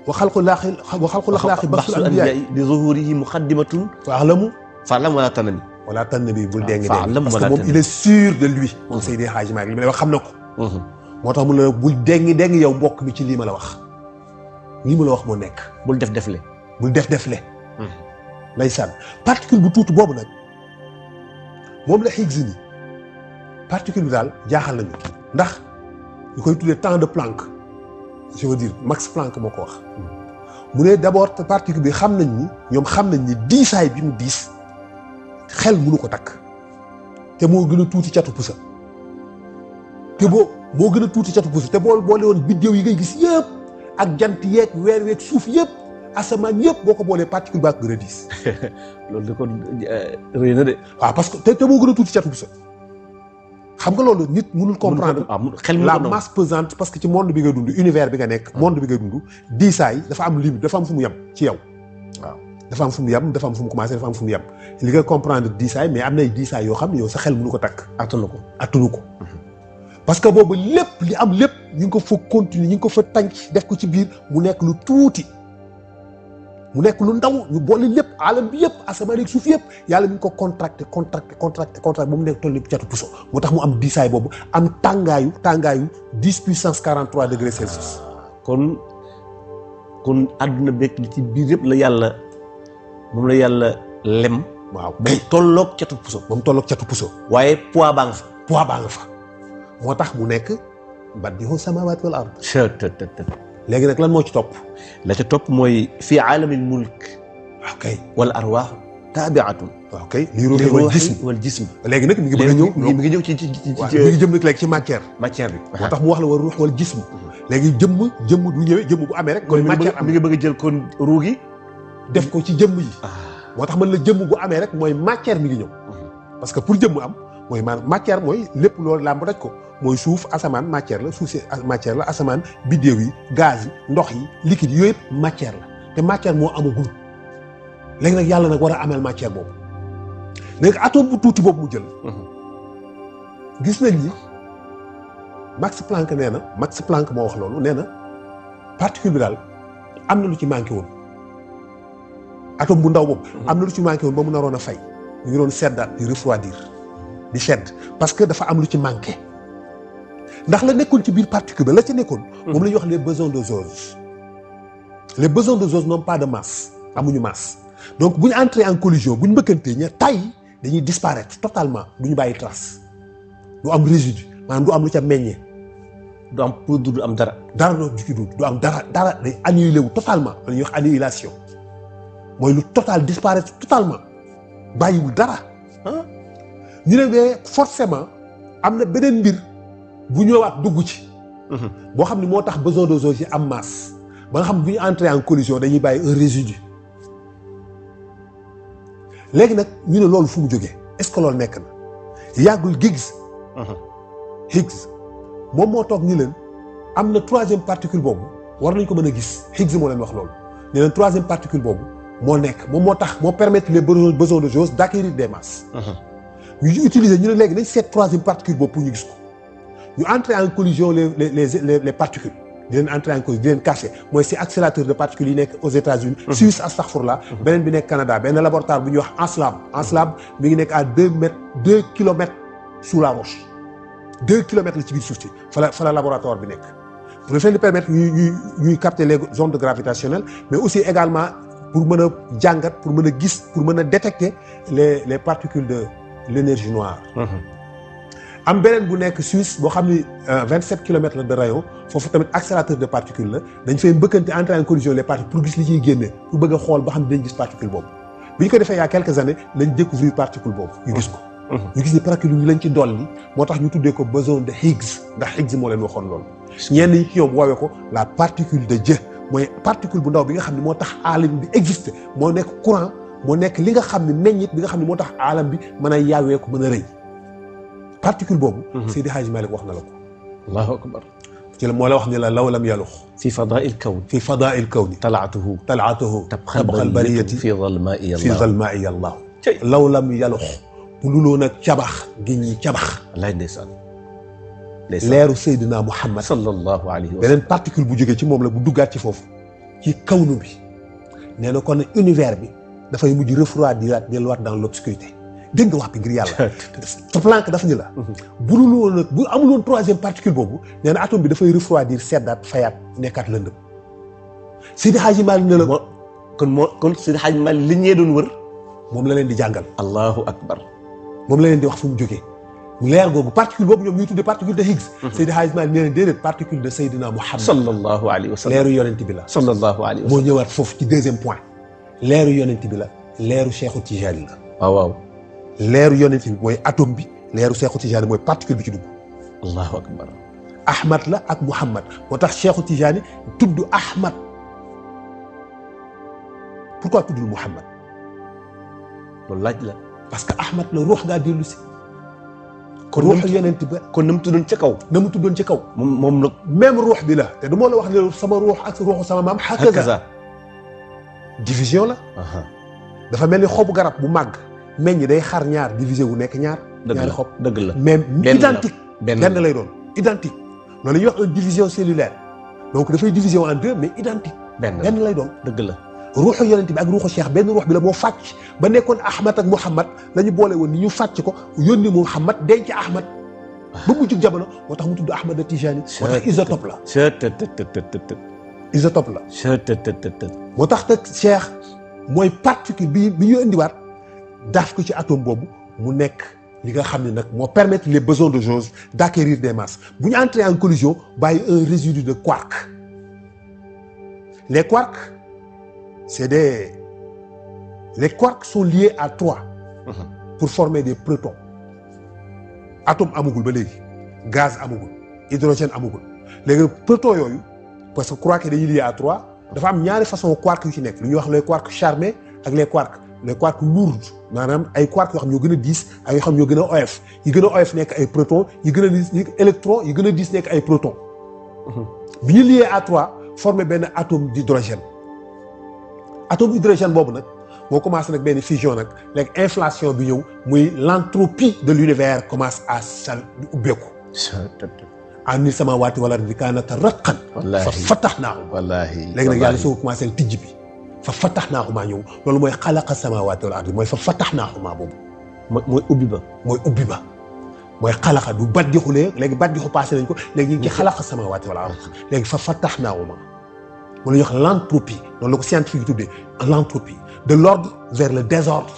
wa xalqul axlaaqi baxsul anbiyaa li zuhurihi muqaddimatun fa'lam wala tanami bul dégg parce que moom il est sûr de lui moom Seydi Hadji Malick li ma lay wax xam na ko moo tax mu la bul dégg yow mbokk mi ci lii ma la wax moo nekk bul def defle ndeysaan particule bu tuuti boobu nag moom la Higgs ni particule bi daal jaaxal nañu ndax ñu koy tuddee temps de Planck je veux dire Max Planck moo ko wax mu ne d'abord particule bi xam nañ ni diisaay bi mu diis xel mënu ko takk te moo gën a tuuti catu pusa te moo gën a tuuti catu pusa te boo boole woon biddéew yi ngay gis yëpp ak jant yeeg weer weeg suuf yëpp asamaan yëpp boo ko boolee particule baa ko gën a diis loolu da ko rëy na de waaw parce que te moo gën a tuuti catu pusa xam nga loolu nit mënul comprendre la masse pesante parce que ci monde bi nga dund univers bi nga nekk monde bi nga dund diisaay dafa am limite dafa am fu mu yem ci yow waaw dafa am fu mu yem dafa am fu mu commencé dafa am fu mu yem li nga comprendre diisaay mais am nay diisaay yoo xam ne yow sa xel mënu ko takk attunu ko parce que boobu lépp li am lépp ñu ngi ko fa continuer ñu ngi ko fa tànc def ko ci biir mu nekk lu tuuti mu nekk lu ndaw ñu boole lépp alam bi yëpp asamaan ak suuf yëpp yàlla mi ngi ko contracté ba mu nekk toll catu puso moo tax mu am diisaay boobu am tàngaayu 10 puissance 43 degrés Celsius. kon àdduna bekk li ci biir yëpp la yàlla moom la yàlla lem. waaw ba mu tolloog catu puso. waaye poids baa nga fa. moo tax mu nekk badii'u samaawaati wal ard. léegi nag lan moo ci topp. la ca topp mooy fii aalamil mulk. ok wal arwaax taabi'atun. ok li ruuhi wal jism. léegi nag mi ngi bëgg a ñëw mi ngi ñëw ci mi ngi jëm nag léegi ci matière bi. moo tax mu wax la war ruux wal jism. léegi jëmm du ñëwee jëmm bu amee rek. kon matière am mi ngi bëgg a jël kon ruu gi def ko ci jëmm yi. moo tax man la jëmm bu amee rek mooy matière mi ngi ñëw. parce que pour jëmm am mooy matière mooy lépp loolu làmb daj ko mooy suuf asamaan matière la suuf si matière la asamaan biddéew yi gaz yi ndox yi liquide yooyu yëpp matière la te matière moo amagul léegi nag yàlla nag war a ameel matière boobu léegi atome bu tuuti boobu mu jël. gis nañ ni Max Planck nee na Max Planck moo wax loolu nee na particule bi daal am na lu ci manqué woon atome bu ndaw boobu. am na lu ci manqué woon ba mu naroon a fay. ñu ngi doon seddaat di refroidir di sedd parce que dafa am lu ci manqué ndax la nekkoon ci biir particule ba la ca nekkoon. moom la ñuy wax les bosons de Jauge. les bosons de Jauge n'ont pas de masse amuñu masse donc bu ñu entrer en collision bu ñu mbëkkantee ña tay dañuy disparaître totalement du ñu bàyyi trace du am résidu maanaam du am lu ca meññee. du am poudre du am dara. dara du ci du am dara day annihilé wu totalement la ñuy wax annihilation mooy lu total disparaître totalement bàyyiwul dara. ñu ne mais forcément am na beneen mbir bu ñëwaat dugg ci. boo xam ne moo tax boson de Jauge yi am masse ba nga xam ne bu ñu entrer en collision dañuy bàyyi un résidu. léegi nag ñu ne loolu fu mu jógee est-ce que loolu nekk na yàggul Higgs moom moo toog ni leen am na troisième particule boobu war nañ ko mën a gis Higgs moo leen wax loolu ne leen troisième particule boobu moo nekk moom moo tax moo permettre les bosons de Jauge d'acquérir des masses. ñu utiliser ñu ne léegi nañ seet troisième particule boobu pour ñu gis ko ñu entrer en collision les particules di leen entrer en collision di leen casser mooy si accélérateur de particules yi nekk aux États-Unis Suisse astaghfirullah beneen bi nekk Canada benn laboratoire bu ñuy wax Anslab mi ngi nekk à 2 kilomètres sous la roche 2 kilomètres la ci biir suuf si fa la laboratoire bi nekk pour leen di permettre ñuy capter les ondes gravitationnelles mais aussi également pour mën a jàngat pour mën a gis pour mën a détecter les particules de l'énergie noire. am beneen bu nekk Suisse boo xam ni 27 kilomètres la de rayon foofu tamit accélérateur de particules la dañ fay mbëkkante entrer en collision les particules pour gis li ciy génne pour bëgg a xool ba xam ne dañ gis particule boobu bi ñu ko defee il y a quelques années lañ découvrir particule boobu ñu gis ko. ñu gis ni particule yi lañ ci dolli moo tax ñu tuddee ko boson de Higgs ndax Higgs moo leen waxoon loolu. ñenn ñi ci ñoom woowee ko la particule de Dieu mooy particule bu ndaw bi nga xam ne moo tax aalam bi exister moo nekk courant moo nekk li nga xam ne meññit bi nga xam ne moo tax aalam bi mën a yaawee ko mën a rëy particule boobu. Seydi Hadji Malick wax na la ko. allahu akbar. ci la moo la wax ne la law lam yalux. fi fadaa'il kawn. fi fadaa'il kawni. talaatuhu. tabxal bariyati fi zalmaa'i fi zalmaa'i Allah. law lam yalux. bu luloon ak cabax gi ñuy cabax. wallaay ndeysaan. leeru Seydina Muhammad. sallallahu alayhi wa sallam. beneen particule bu jógee ci moom la bu duggaat ci foofu. ci kawnu bi. nee na kon univers bi dafay mujj refroidiraat delluwaat dans l'obscurité dégg nga wax bi ngir yàlla. te Planck daf ni la. bu dul woon nag bu amul woon troisième particule boobu nee na atome bi dafay refroidir seddaat fayaat nekkaat lëndëm. Seydi Hadji Malick ne la. kon Seydi Hadji Malick li ñee doon wër. moom la leen di jàngal. allahu akbar. moom la leen di wax fu mu jógee. leer googu particule boobu ñoom ñuy tuddee particule de Higgs. Seydi Hadji Malick nee na déedéet particule de Seydina Muhammad. sallallahu alayhi wa sallam. leeru yonent bi la. sallallahu alayhi wa moo sallam. ñëwaat foofu ci deuxième point. leeru yonent bi la. leeru Cheikhu Tijaani la. waaw waaw. leeru yonent bi mooy atome bi. leeru Cheikhu Tijaani mooy particule bi ci dugg. allahu akbar. Ahmad la ak Muhammad moo tax Cheikhu Tijaani tudd Ahmad. pourquoi tuddul Muhammad. loolu laaj la. parce que Ahmad la ruux ngaa dellu si. kon ruux yonent ba. kon na mu tuddoon ca kaw. na mu tuddoon ci kaw. moom nag. même ruux bi la te du moo la wax ne sama ruux ak ruuxu sama maam. hakaza division la. dafa mel ni xobu garab bu màgg meññ day xar ñaar divisé wu nekk ñaar. ñaari xob dëgg la mais identique. benn lay doon identique. loolu la ñuy wax une division cellulaire donc dafay division en deux mais identique. benn lay doon dëgg la. ruuxu yonent bi ak ruuxu cheikh benn ruux bi la moo fàcc ba nekkoon Ahmad ak Muhammad la ñu boole woon ni ñu fàcc ko yónni Muhammad denc Ahmad. ba mu jug jamono moo tax mu tudd Ahmad Tijani. moo tax isotope la. isotope la. moo tax nag cheikh mooy particule bi ñu indiwaat daaf ko ci atome boobu mu nekk li nga xam ne nag moo permettre les bosons de Jauge d'acquérir des masses bu ñu entrer en collision bàyyi un résidu de quark. les quarks les quarks sont liés à 3 pour former des protons. atome amagul ba léegi gaz amagul hydrogène amagul léegi protons yooyu parce que quark yi dañuy lié à 3 dafa am ñaari façon quark yu ci nekk lu ñuy wax les quarks charnés ak les quarks lourds maanaam ay quark yoo xam ñoo gën a diis ak yoo xam ñoo gën a oyof yi gën a oyof nekk ay protons yi gën a diis électrons yi gën a diis nekk ay protons. bi ñu lié à 3 former benn atome d'hydrogène. atome hydrogène boobu nag moo commencé nag benn fusion nag léegi inflation bi ñëw muy l'entropie de l'univers commence à sal di ubbeeku ani samaawaati wal ardi kaanata ratqan fa fatahnaahumaa wallaahi léegi nag yàlla soo commencé tijj bi fa fatahnaahumaa ñëw loolu mooy xalaqa samaawaati wal ardi mooy fa fatahnaahumaa boobu mooy ubbi ba mooy xalaqa du baddixulee léegi baddixu passé nañ ko léegi ñu ngi ci xalaqa samaawaati wal ardi léegi fa fatahnaahumaa moo la ñuy wax l'entropie noonu la ko scientifique yi tuddee l'entropie de l'ordre vers le désordre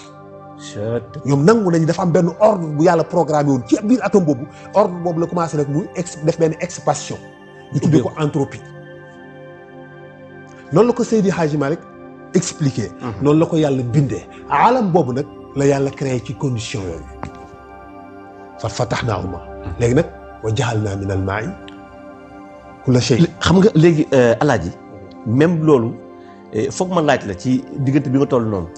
ñoom nangu nañu dafa am benn ordre bu yàlla programmé woon ci biir atome boobu ordre boobu la commencé nag muy def benn expansion ñu tuddee ko entropie noonu la ko Seydi Hadji Malick expliqué noonu la ko yàlla bindee alam boobu nag la yàlla créé ci condition yooyu fa fatahnaahumaa léegi nag wa ja'alnaa minal maa'i kulla shay xam nga léegi alaaji même loolu foog ma laaj la ci diggante bi nga toll noonu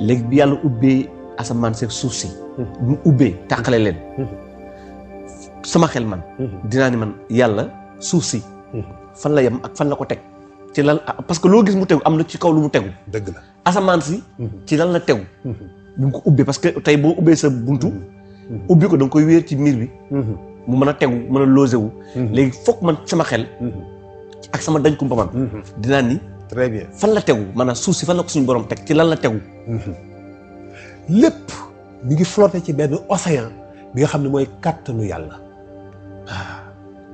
léegi bi yàlla ubbee asamaan seeg suuf si bi mu ubbee tàqale leen sama xel man dinaa ni man yàlla suuf si fan la yem ak fan la ko teg ci lan parce que loo gis mu tegu am na ci kaw lu mu tegu dëgg la asamaan si ci lan la tegu bi mu ko ubbee parce que tey boo ubbee sa buntu ubbi ko da nga koy wéer ci miir bi mu mën a tegu mën a logé wu léegi foog man sama xel ak sama dañ kumpa man dinaa ni très bien fan la tegu maanaam suuf si fan la ko suñu borom teg ci lan la tegu lépp mi ngi flotté ci benn océan bi nga xam ne mooy kattanu yàlla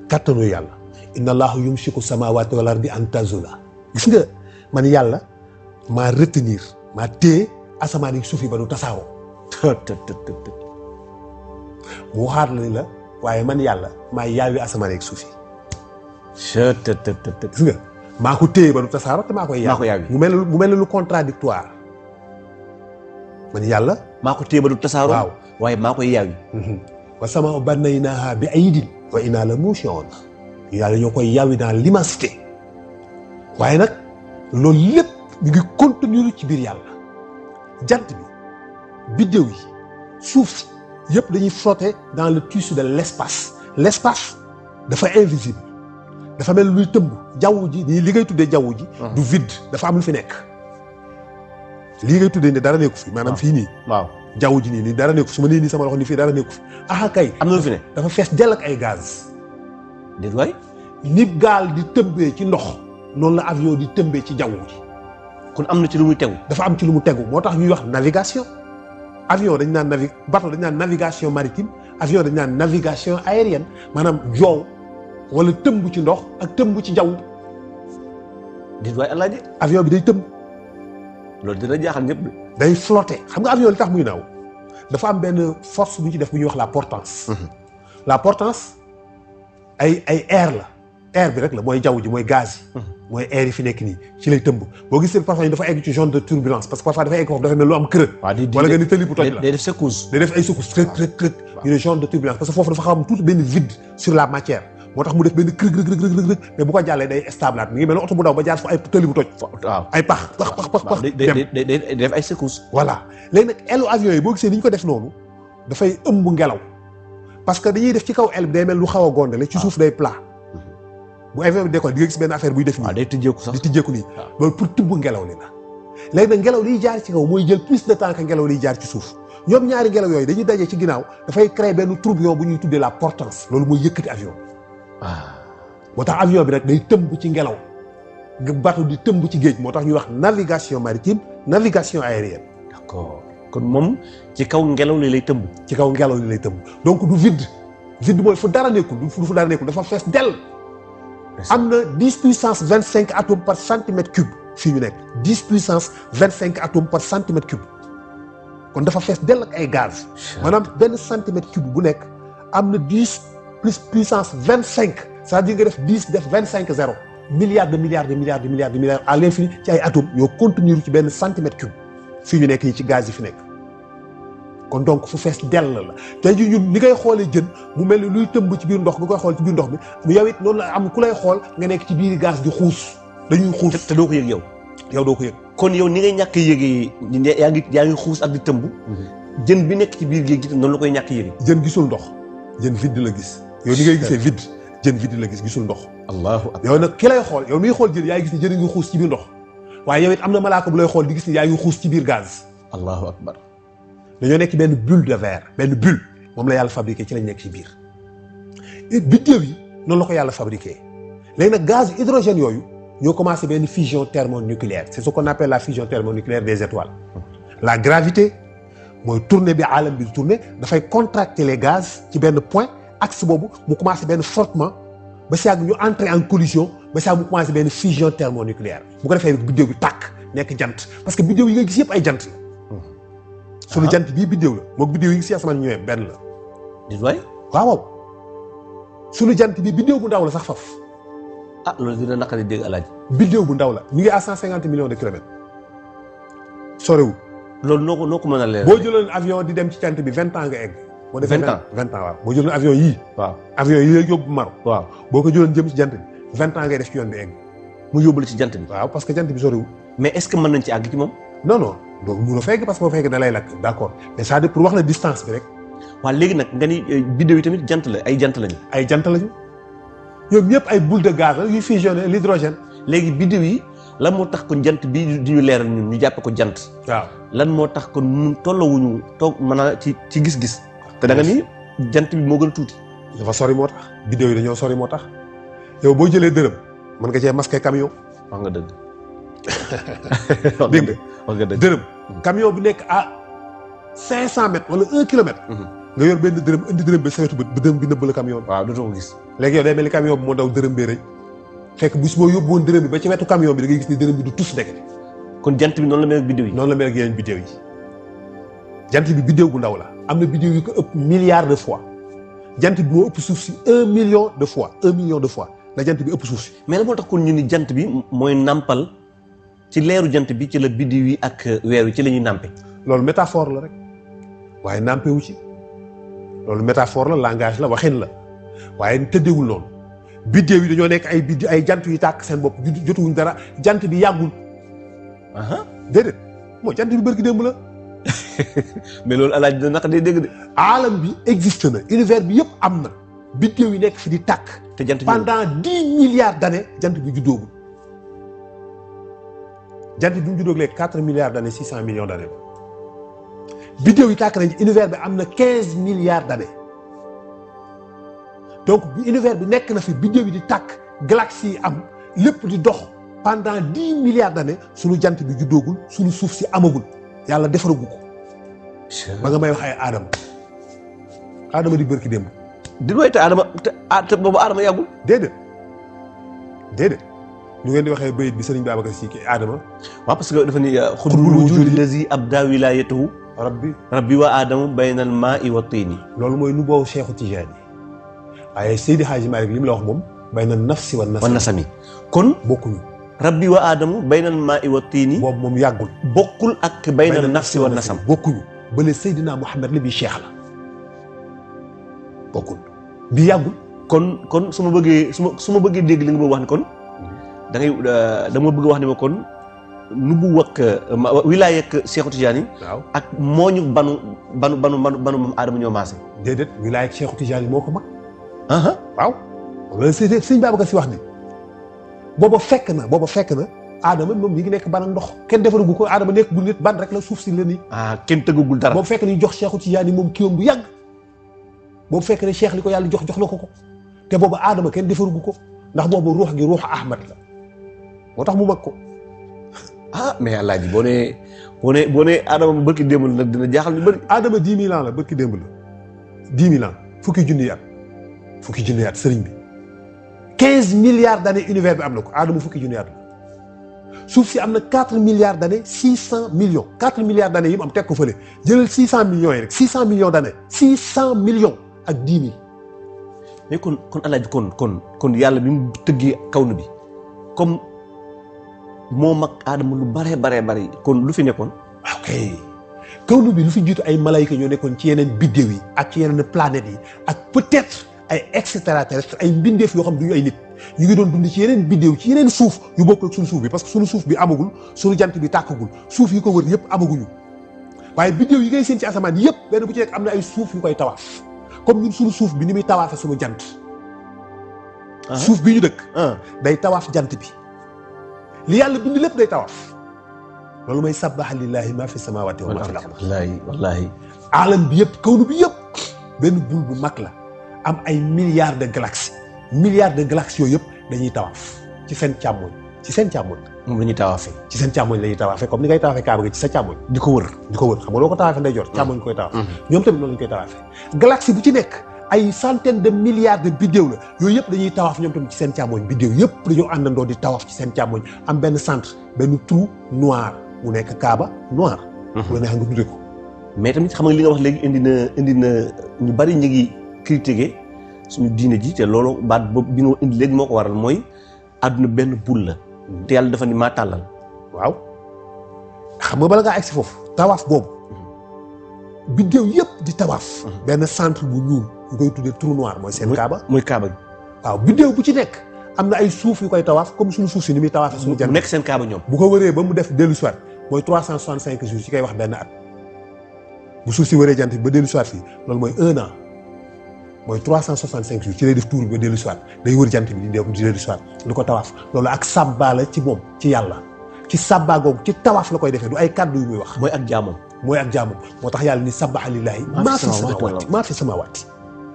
kattanu yàlla inna allahu yumsiku samawati wal ardi an tazula gis nga man yàlla maa retenir maa téye asamaan yi suuf yi ba du tasaaroo mu waxaat la ni la waaye man yàlla maa yaawi asamaan yi suuf yi gis nga maa ko téye ba du tasaaroo te maa koy yaawi mu mel ne lu contradictoire man yàlla maa ko téye ba du tasaaroo waaw waaye maa koy yaawi wa samaa banaynaahaa bi aydin wa innaa la muusi'uun yàlla ñoo koy yaawi dans l'immensité waaye nag loolu lépp ñu ngi contenir ci biir yàlla jant bi biddéew yi suuf si yëpp dañuy flotter dans le tissu de l'espace l'espace dafa invisible dafa mel luy tëmb jaww ji nii li ngay tuddee jaww ji du vide dafa am lu fi nekk lii ngay tuddee ne dara nekku fi maanaam fii nii waaw jaww ji nii dara nekku fi su ma nee nii sama loxo nii fii dara nekku fi ah kay am na lu fi ne dafa fees dell ak ay gaz déet waay ni gaal di tëmbee ci ndox noonu la avion di tëmbee ci jaww ji kon am na ci lu muy tegu dafa am ci lu mu tegu moo tax ñuy wax navigation avion dañ naan bateau dañ naan navigation maritime avion dañ naan navigation aérienne maanaam joow wala tëmb ci ndox ak tëmb ci jaww déet waay alaaji avion bi day tëmb loolu dina jaaxal ñëpp de day flotter xam nga avion li tax muy naaw dafa am benn force bu ñu ci def bu ñuy wax la portance la portance ay air la air bi rek la mooy jaww ji mooy gaz yi mooy air yi fi nekk nii ci lay tëmb boo gisee parfois yi dafa egg ci zone de turbulence parce que parfois dafa egg foofu dafa mel lu am creux wala nga ni tëli bu toj la day def secousse day def ay secousse creux ñu ne zone de turbulence parce que foofu dafa xam tuuti benn vide sur la matière moo tax mu def benn creux mais bu ko jàllee day stable mi ngi mel ne oto bu daw ba jaar fa ay tëli bu toj waaw ay pax day def ay secousse voilà léegi nag ailu avion yi boo gisee ni ñu ko def noonu dafay ëmb ngelaw parce que dañuy def ci kaw aile bi day mel lu xaw a gondale ci suuf day plat bu avion bi décolle di nga gis benn affaire buy def nii day tijjeeku sax di tijjeeku nii loolu pour tibb ngelaw li la léegi nag ngelaw liy jaar ci kaw mooy jël plus de temps que ngelaw liy jaar ci suuf ñoom ñaari ngelaw yooyu dañuy daje ci ginnaaw dafay créer benn tourbillon bu ñuy tuddee la portance loolu mooy yëkkati avion moo tax avion bi nag day tëmb ci ngelaw bateau di tëmb ci géej moo tax ñuy wax navigation maritime navigation aérienne d'accord kon moom ci kaw ngelaw li lay tëmb ci kaw ngelaw li lay tëmb donc du vide mooy fu dara nekkul du fu dara nekkul dafa fees dell am na 10 puissance 25 atomes par centimètre cube fii ñu nekk 10 puissance 25 atomes par centimètre cube kon dafa fees dell ak ay gaz maanaam benn centimètre cube bu nekk am na 10 plus puissance 25 c'est-à-dire nga def 10 def 25 zéro milliards de à l'infini ci ay atomes ñoo contenir ci benn centimètre cube fii ñu nekk yi ci gaz yi fi nekk kon donc fu fees dell la tey jii ñun ni ngay xoolee jën mu mel ni luy tëmb ci biir ndox nga koy xool ci biir ndox bi mu yow it noonu la am ku lay xool nga nekk ci biir gaz di xuus dañuy xuus te doo ko yëg yow doo ko yëg kon yow ni ngay ñàkk yëgee yaa ngi xuus ak di tëmb jën bi nekk ci biir géej gi noonu la koy ñàkk yëgee jën gisul ndox jën vide la gis yow ni ngay gisee vide jën vide la gis gisul ndox allahu akbar yow nag ki lay xool yow miy xool jën yaa ngi gis ne jën a ngi xuus ci biir ndox waaye yow it am na malaaka bu lay xool di gis ni yaa ngi xuus ci biir gaz. allahu akbar. dañoo nekk benn bulle de verre benn bulle moom la yàlla fabriqué ci lañ nekk ci biir biddéew yi noonu la ko yàlla fabriqué léegi nag gaz hydrogène yooyu ñoo commencé benn fusion thermonucléaire c'est ce qu'on appelle la fusion thermonucléaire des étoiles. La gravité mooy tourner bi alam bi tourner dafay contracter les gaz ci benn point axe boobu mu commencé benn frottement ba si yàgg ñu entrer en collision ba si yàgg mu commencé benn fusion thermonucléaire bu ko defee biddéew bi tàkk nekk jant parce que biddéew yi nga gis yëpp ay jant la. suñu jant bii biddéew la moom biddéew yi ngi si asamaan ñëwee benn la. di waay. waaw suñu jant bi biddéew bu ndaw la sax faf. ah loolu dina naqari dégg alaaji. biddéew bu ndaw la ñu ngi à 150 millions de kilomètres sorewul. loolu noo ko mën a leer. boo jëloon avion di dem ci jant bi 20 ans nga egg. boo defee 20 ans waaw. boo jëloon avion yii. waaw avion yi lay yóbbu Maroc. waaw boo ko jëloon jëm ci jant bi 20 ans ngay def ci yoon bi egg. mu yóbbu la ci jant bi. waaw parce que jant bi sorewul. mais est-ce que mën nañ ci àgg ci moom. non non doo mun a fekk parce que boo fekkee da lay lakk d'accord mais c'est-à-dire pour wax la distance bi rek. waaw léegi nag nga ni biddéew yi tamit jant la ay jant lañu. ay jant lañu ñoom ñëpp ay boule de gaz la yuy fusionné l'hydrogène. léegi biddéew yi lan moo tax kon jant bi di ñu leeral ñun ñu jàppe ko jant. waaw lan moo tax kon ñun tolloowuñu toog maanaam ci gis-gis. te da nga ni jant bi moo gën a tuuti. dafa sori moo tax biddéew yi dañoo sori moo tax yow boo jëlee dërëm mën nga cee masqué camion. wax nga dëgg. dégg nga wax nga dëgg dërëm. camion bi nekk à 500 mètres wala 1 kilomètre. nga yor benn dërëm indi dërëm bi sa wetu ba dërëm bi nëbb la camion bi. waaw dootoo ko gis. léegi yow day mel ni camion bi moo daw dërëm bee rëy fekk bu boo yóbbu woon dërëm bi ba ci wetu camion bi da ngay gis ni dërëm bi du tus ndekete. kon jant bi noonu la mel ak biddéew yi. noonu la mel ak yeneen biddéew yi jant bi biddéew bu ndaw la am na biddéew yu ko ëpp milliards de fois jant bi moo ëpp suuf si 1 million de fois 1 million de fois la jant bi ëpp suuf si. mais la moo tax kon ñu ni jant bi mooy nàmpal ci leeru jant bi ci la biddéew yi ak weer wi ci la ñuy nàmpe. loolu métaphore la rek waaye nàmpe wu ci loolu métaphore la langage la waxin la waaye tëddeewul noonu biddéew yi dañoo nekk ay jant yu tàkk seen bopp jotuwuñ dara jant bi yàggul. déedéet moo jant bi bërki démb la. mais loolu alaaji dina naka day dégg de. aalam bi existe na univers bi yëpp am na biddéew yi nekk fi di tàkk. te jant bi pendant 10 milliards d'années jant bi juddoogul jant bi mu juddoog léegi 4 milliards d'années 600 millions d'années biddéew yi tàkk nañ ci univers bi am na 15 milliards d'années donc bi univers bi nekk na fi biddéew yi di tàkk galaxie yi am lépp di dox pendant 10 milliards d'années suñu jant bi juddoogul suñu suuf si amagul yàlla defaragu ko ba nga may wax ay aadama di bërki démb. di doy te te boobu aadama yàggul. déedéet ñu ngeen di waxee bayit bi sëriñ Babacar Si ki aadama. waaw parce que dafa ni xutbul wujudi lazi abda wilayatahu rabbi wa aadama baynal maa'i wa tiini. loolu mooy nu boobu Cheikhu Tijaani waaye Seydi Hadji Malick li mu la wax moom bayna nafsi wa nasami kon bokkuñu. rabbi wa aadamu baynal maa'i wa tiini. boobu moom yàggul. bokkul ak baynal nafsi wa nasam. bokkuñu bële Seydina Mouhamed li bi Cheikh la bokkul bi yàggul. kon su ma bëggee dégg li nga bëgg wax ni kon da ngay dama bëgg wax ni ma kon nubu wakk wilaaya ak Cheikhu Tijaani. waaw ak mooñu banu moom aadama ñoo maase. déedéet wilaaya ak Cheikhu Tijaani moo ko mag. waaw loolu sëñ Babacar Si wax ni booba fekk na aadama moom mi ngi nekk ban ak ndox kenn defaragu ko aadama nekk bu nit ban rek la suuf si la nii. kenn tëggagul dara. boobu fekk na ñu jox Cheikhu Tijaani moom kiiwam bu yàgg boobu fekk ne Cheikh li ko yàlla jox na ko te boobu aadama kenn defaragu ko ndax boobu ruux gi ruux Ahmad la moo tax mu mag ko. mais alaaji boo nee aadama ba bërki démb la nag dina jaaxal ñu bëri. aadama 10 000 ans la bërki démb la 10 000 ans fukki junni at sëriñ bi 15 milliards d'années univers bi am na ko aadama fukki junni at la suuf si am na 4 milliards d'années 600 millions 4 milliards d'années yi mu am teg ko fële jëlal 600 millions yi rek 600 millions d'années 600 millions ak 10 000. mais kon alaaji kon yàlla bi mu tëggee kawnu bi comme moo mag aadama lu bare kon lu fi nekkoon. ok kawnu bi lu fi jiitu ay malayka ñoo nekkoon ci yeneen biddéew yi ak ci yeneen planètes yi ak peut-être ay extraterrestres ay mbindeef yoo xam du ñu ay nit ñu ngi doon dund ci yeneen biddéew ci yeneen suuf yu bokkul ak suñu suuf bi parce que suñu suuf bi amagul suñu jant bi tàkkagul suuf yi ko wër yëpp amaguñu waaye biddéew yi ngay seen ci asamaan yëpp benn bu ci nekk am na ay suuf yu koy tawaaf comme ñun suñu suuf bi ni muy tawaafee suñu jant. suuf bi ñu dëkk. day tawaaf jant bi li yàlla bind lépp day tawaaf loolu mooy sabbaha lillahi maa fi samawati wa maa fil ard. wallaahi. alam bi yëpp kawnu bi yëpp benn bul bu mag la am ay milliards de galaxies yooyu yëpp dañuy tawaaf ci seen càmmoñ moom la ñuy tawaafee ci seen càmmoñ la ñuy tawaafee comme ni ngay tawaafee kaaba gi ci sa càmmoñ di ko wër xam nga loo ko tawaafee ndeyjoor càmmoñ koy tawaaf ñoom tamit noonu lañu koy tawaafee galaxie bu ci nekk ay centaines de milliards de biddéew la yooyu yëpp dañuy tawaaf ñoom tamit ci seen càmmoñ biddéew yëpp dañoo àndandoo di tawaaf ci seen càmmoñ am benn centre benn trou noir mu nekk kaaba noir bu la neex nga tudde ko mais tamit xam nga li nga wax léegi indi na ñu bari ñu ngi critiquer suñu diine ji te loolu baat boobu bi nga indi léegi moo ko waral mooy àdduna benn bul la te yàlla dafa ni maa tàllal. waaw xam nga bala ngaa egsi foofu tawaaf boobu biddéew yëpp di tawaaf. benn centre bu ñuul ñu koy tuddee trou noir mooy seen kaaba. mooy kaaba gi. waaw biddéew bu ci nekk am na ay suuf yu koy tawaaf comme suñu suuf si ni muy tawaafee suñu jant. mu nekk seen kaaba ñoom. bu ko wëree ba mu def dellu soit mooy 365 jours ci koy wax benn at bu suuf si wëree jant bi ba dellu soit fii loolu mooy 1 an. mooy 365 jours ci lay def tour bi ba dellu soit day wër jant bi di dellu soit lu ko tawaaf loolu ak sàbbaa la ci moom ci yàlla ci sàbbaa googu ci tawaaf la koy defee du ay kàddu yu muy wax. mooy ak jaamam. moo tax yàlla ni sabbaha lillahi maa fi samaawaati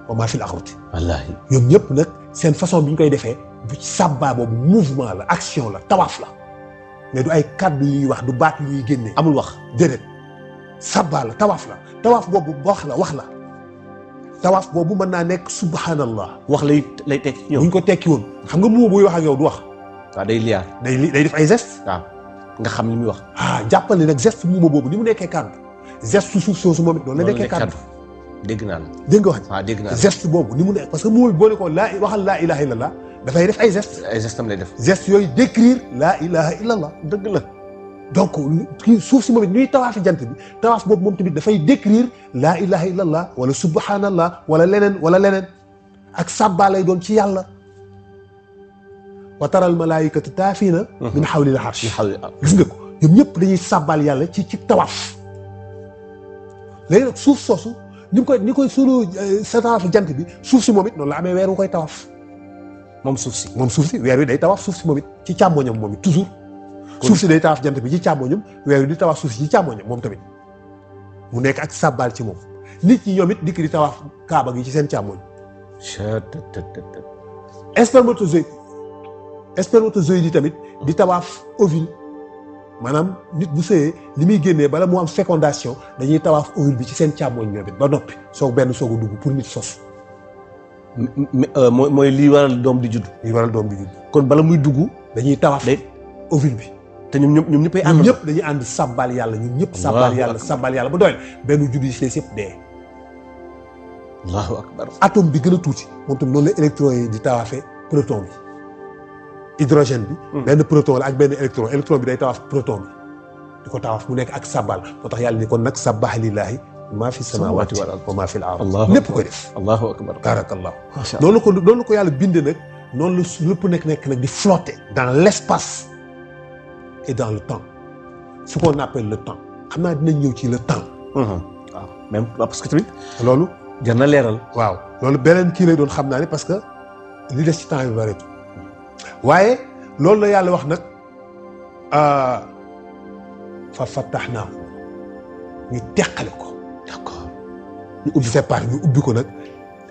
wa maa fil ardi. wallaahi. ñoom ñëpp nag seen façon bi ñu koy defee bu ci sàbbaa boobu mouvement la action la tawaaf la mais du ay kàddu yuy wax du baat yuy génne. amul wax déedéet sàbbaa la tawaaf boobu wax la. tawaaf boobu mën naa nekk subhanallah. wax lay tekki ñoom. bu ñu ko tekki woon xam nga moo buy wax ak yow du wax. waaw day liyaar. day def ay gestes. waaw nga xam li muy wax. jàppal ni nag geste muuma boobu ni mu nekkee kàddu geste suuf soosu moom it noonu la nekkee kàddu. dégg naa la. dégg nga wax. waaw dégg naa la geste boobu ni mu nekk parce que muuma bi boo ne ko waxal laa ilaha illallah dafay def ay gestes. ay gestes am lay def. gestes yooyu décrire laa ilaha illallah. dëgg la. donc kii suuf si moom it ñuy tawaafi jant bi tawaaf boobu moom tamit dafay décrire laa ilaha illallah wala subhanallah wala leneen ak sàbbaa lay doon ci yàlla. wa taral malaayikatu taafiina min hawlil arsh. gis nga ko ñoom ñëpp dañuy sàbbaal yàlla ci tawaaf. léegi nag suuf soosu ni koy sunu sa tawaafu jant bi suuf si moom it noonu la amee weer wu koy tawaaf. moom suuf si weer wi day tawaaf suuf si moom it ci càmmoñam moom it toujours. suuf si day tawaaf jant bi ci càmmoñam weer wi di tawaaf suuf si ci càmmoñam moom tamit mu nekk ak sàbbaal ci moom nit ñi ñoom it dikk di tawaaf kaaba gi ci seen càmmoñ. spermatozoïde yi tamit di tawaaf ovule maanaam nit bu sëyee li muy génnee bala mu am fécondation dañuy tawaaf ovule bi ci seen càmmoñ ñoom it ba noppi soog a dugg pour nit sos. mooy lii waral doom di judd. kon bala muy dugg dañuy tawaaf ovule bi. te ñoom ñëppay ànd. ñëpp dañuy ànd sàbbaal yàlla ñun ñëpp. sàbbaal yàlla ba doyal benn juddu yi si yëpp dee. allahu akbar. atome bi gën a tuuti moom tamit noonu la électron yi di tawaafee proton bi. hydrogène bi. benn proton la ak benn électron bi day tawaaf proton bi di ko tawaaf mu nekk ak sàbbaal moo tax yàlla ni kon nag sabbaha lillahi maa fi samaawaati wa maa fil ard. lépp koy def. allahu akbar. barakallahu. noonu la ko yàlla bindee nag noonu la lépp nekk nag di flotter dans l'espace et dans le temps ce qu'on appelle le temps xam naa dinañ ñëw ci le temps. waaw même parce que tamit. loolu jar na leeral. waaw loolu beneen kii lay doon xam naa ne parce que li des ci temps bi bëreetul waaye loolu la yàlla wax nag fa fattahnaahu ñu teqale ko. d'accord ñu ubbi séparé ñu ubbi ko nag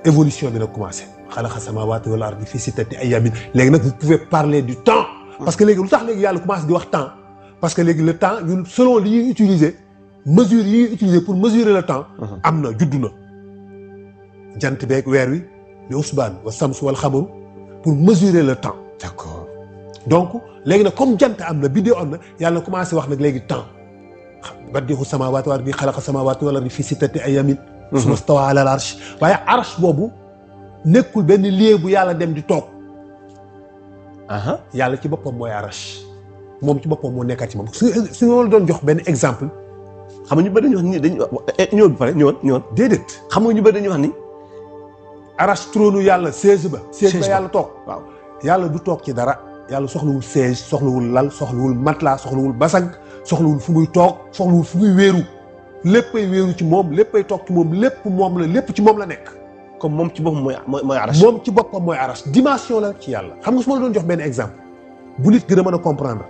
évolution bi nag commencé. xalaqa samaawaati wal ardi fii sittati ayyaamin léegi nag vous pouvez parler du temps. parce que léegi lu tax léegi yàlla commencé di wax temps parce que léegi le temps ñun selon li ñuy utiliser mesure yi ñuy utiliser pour mesurer le temps. am na juddu na jant beeg weer wi li usbaan wa samsu wal xamaru pour mesurer le temps. d'accord donc léegi nag comme jant am na biddew am na yàlla commencé wax nag léegi temps badiixu samaawaati wal ardi xalaqa samaawaati wal ardi fii sittati ayyaamin summa stawaa alal arsh waaye arsh boobu nekkul benn lieu bu yàlla dem di toog. yàlla ci boppam mooy arsh moom ci boppam moo nekkaat ci moom su ma la doon jox benn exemple. xam nga ñu bëri dañuy wax ni dañuy ñëw bi pare ñëwoon. déedéet. xam nga ñu bëri dañuy wax ni. arsh trône yàlla siège ba yàlla toog. waaw yàlla du toog ci dara. yàlla soxlawul siège soxlawul lal soxlawul matelas soxlawul basang soxlawul fu muy toog soxlawul fu muy wéeru léppay wéeru ci moom léppay toog ci moom lépp moom la lépp ci moom la nekk. comme moom ci boppam mooy arsh. moom ci boppam mooy arsh dimension la ci yàlla xam nga su ma la doon jox benn exemple bu nit gën a mën a comprendre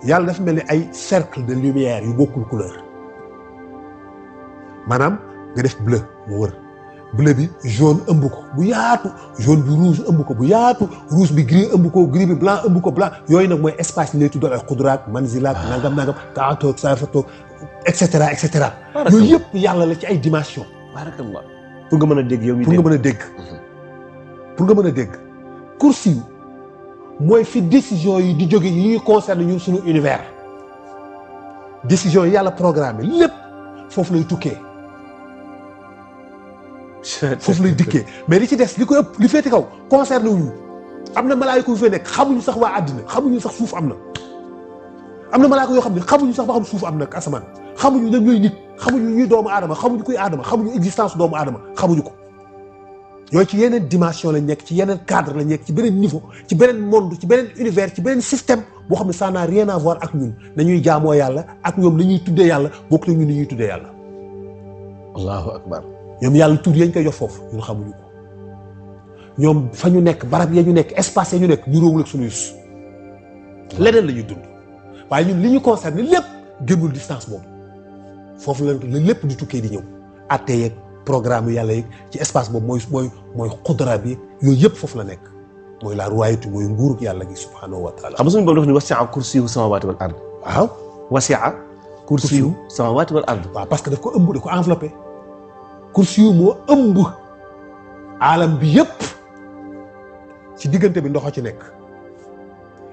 yàlla dafa mel ni ay cercle de lumière yu bokkul couleur maanaam nga def bleu mu wër bleu bi jaune ëmb ko bu yaatu jaune bi rouge ëmb ko bu yaatu rouge bi gris ëmb ko gris bi blanc ëmb ko blanc yooyu nag mooy espace yi lay tuddal ay xudraak manzilaak nangam kaatoog saafatoog et cetera et cetera. yooyu yëpp yàlla la ci ay dimension. barakallah pour nga mën a dégg yow mi pour nga mën a dégg. pour nga mën a dégg kursi mooy fi décision yi di jóge yi ñuy concerné ñun suñu univers décision yi yàlla programmé lépp foofu lay tukkee. foofu lay dikkee mais li ci des li ko ëpp li féete kaw concerné wuñu am na malaayika yu fee nekk xamuñu sax waa àddina xamuñu sax suuf am na malaayika yoo xam ne xamuñu sax ba xam suuf am na ak asamaan xamuñu nag ñooy nit xamuñu ñuy doomu aadama xamuñu kuy aadama xamuñu existence doomu aadama xamuñu ko yooyu ci yeneen dimension lañ nekk ci yeneen cadre lañ nekk ci beneen niveau ci beneen monde ci beneen univers ci beneen système boo xam ne ça n'a rien à voir ak ñun nañuy jaamoo yàlla ak ñoom li ñuy tuddee yàlla bokk na ñun li ñuy tuddee yàlla. allahu akbar. ñoom yàlla tur yañ koy jox foofu ñun xamuñu ko ñoom fa ñu nekk barab ya ñu nekk espace ya ñu nekk ñu róowul ak suñu yus leneen la ñuy dund waaye ñun li ñu concerné lépp génnul distance boobu foofu la lépp di tukkee di ñëw atte yeeg programme yàlla yeeg ci espace boobu mooy xudra bi yooyu yëpp foofu la nekk mooy la royauté mooy nguurug yàlla gi subhanahu wa taala. xam nga suñu boobu wax ni wasi'a kursiyyu samawati wal ard. waaw wasi'a kursiyyu samawati wal ard. waaw parce que daf ko ëmb daf ko enveloppé kursi yu moo ëmb aalam bi yëpp ci diggante bi ndox ci nekk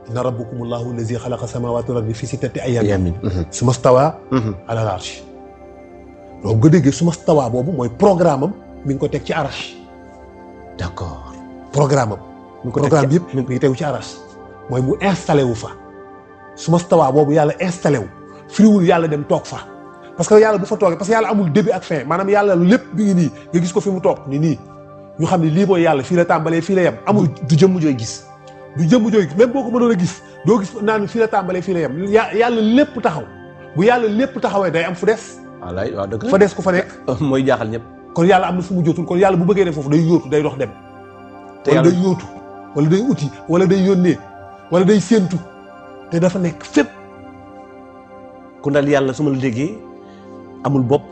inna rabbakumullahu allazi xalaqa samawati wal ardi fi sittati ayyamin summa stawaa ala al-arsh donc nga déggee summa stawaa boobu mooy programme am mi ngi ko teg ci arsh. d'accord programme am programme bi yëpp mi ngi tegu ci arsh mooy mu installé wu fa summa stawaa boobu yàlla installé wu firiwul yàlla dem toog fa parce que yàlla bu fa toogee parce que yàlla amul début ak fin maanaam yàlla lépp bi ngi nii nga gis ko fi mu toog nii ñu xam ne lii mooy yàlla fii la tàmbalee fii la yem amul du jëmm jooy gis même boo ko mënoon a gis doo gis naan fii la tàmbalee fii la yem yàlla lépp taxaw bu yàlla lépp taxawee day am fu des waaw dëgg fa des ku fa nekk mooy jaaxal ñëpp kon yàlla am na fu mu jotul kon yàlla bu bëggee dem foofu day yóotu day dox dem wala day yóotu wala day uti wala day yónnee wala day séentu te dafa nekk fépp kon daal yàlla su ma la déggee amul bopp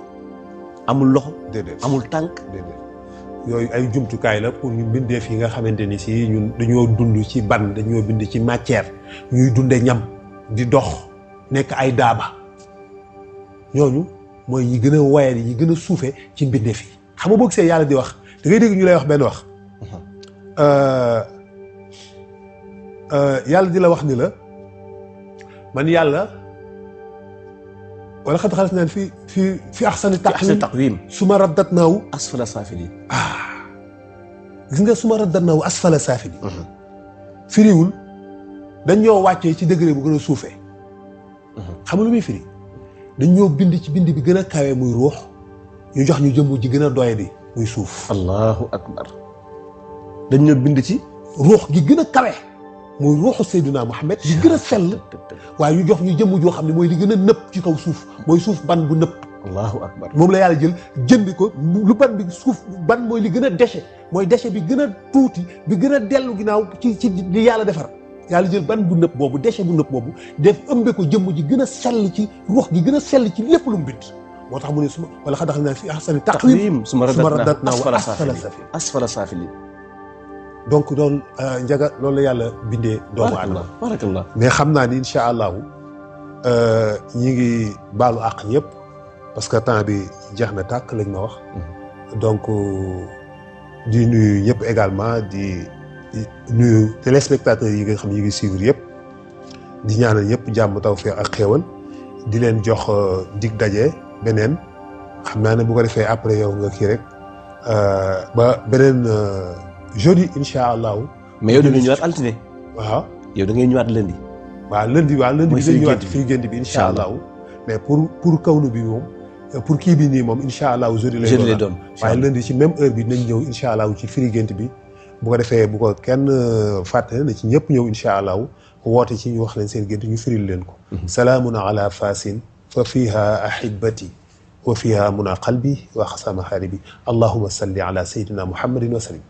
amul loxo déedéet amul tànk déedéet yooyu ay jumtukaay la pour ñu bindeef yi nga xamante ni si ñun dañoo dund ci ban dañoo bind ci matière ñuy dunde ñam di dox nekk ay daaba ñooñu mooy ñi gën a wayal yi gën a suufe ci mbindeef yi xam nga boo gisee yàlla di wax da ngay dégg ñu lay wax benn wax yàlla di la wax ni la man yàlla wala xad xalas naan fi ahsani taqwim suma raddatnaahu asfala saafiliin gis nga suma raddatnaahu asfala saafiliin firiwul dañ ñoo wàccee ci degré bu gën a suufee xam nga lu muy firi dañ ñoo bind ci bind bi gën a kawe muy ruux ñu jox ñu jëmm ji gën a doye di muy suuf allahu akbar dañ ñoo bind ci ruux gi gën a kawe mooy ruuxu Seydina Muhammad gi gën a sell waaye ñu jox ñu jëmm joo xam ne mooy li gën a nëpp ci kaw suuf mooy suuf ban bu nëpp allahu akbar moom la yàlla jël jëndi ko lu ban bi suuf ban mooy li gën a déchet mooy déchet bi gën a tuuti bi gën a dellu ginnaaw ci li yàlla defar yàlla jël ban bu nëpp boobu déchet bu nëpp boobu def ëmbe ko jëmm ji gën a sell ci ruux gi gën a sell ci lépp lu mu bind moo tax mu ne suma wala xa daxal naa fi ahsani taqwiim suma raddatnaahu asfala saafiliin donc doon njaga loolu la yàlla bindee doomu aadama barakallah mais xam naa ni incha allahu ñi ngi baalu àq ñëpp parce que temps bi jeex na tàkk lañ ma wax donc di nuyu ñëpp également di nuyu téléspectateurs yi nga xam yi ngi suivre yëpp di ñaanal ñëpp jàmm tawfeex ak xéewal di leen jox dig daje beneen xam naa ne bu ko defee après yow nga kii rek ba beneen jeudi incha allahu. mais yow da ngay ñëwaat altine. waaw yow da ngay ñëwaat lundi. waaw lundi bi dañuy ñëwaat fii gént bi incha allahu. mais pour kawnu bi moom pour kii bi nii moom incha allahu jeudi lay doon waaye lundi ci même heure bi dinañ ñëw incha allahu ci firi gént bi bu ko defee bu ko kenn fàtte na ci ñëpp ñëw incha allahu woote ci ñu wax leen seen gént ñu firil leen ko. salaamun ala fasin fa fiha ahibati wa fiha muna qalbi wa xasama xaaribi allahuma salli ala sayyidina muhammadin wa sallim.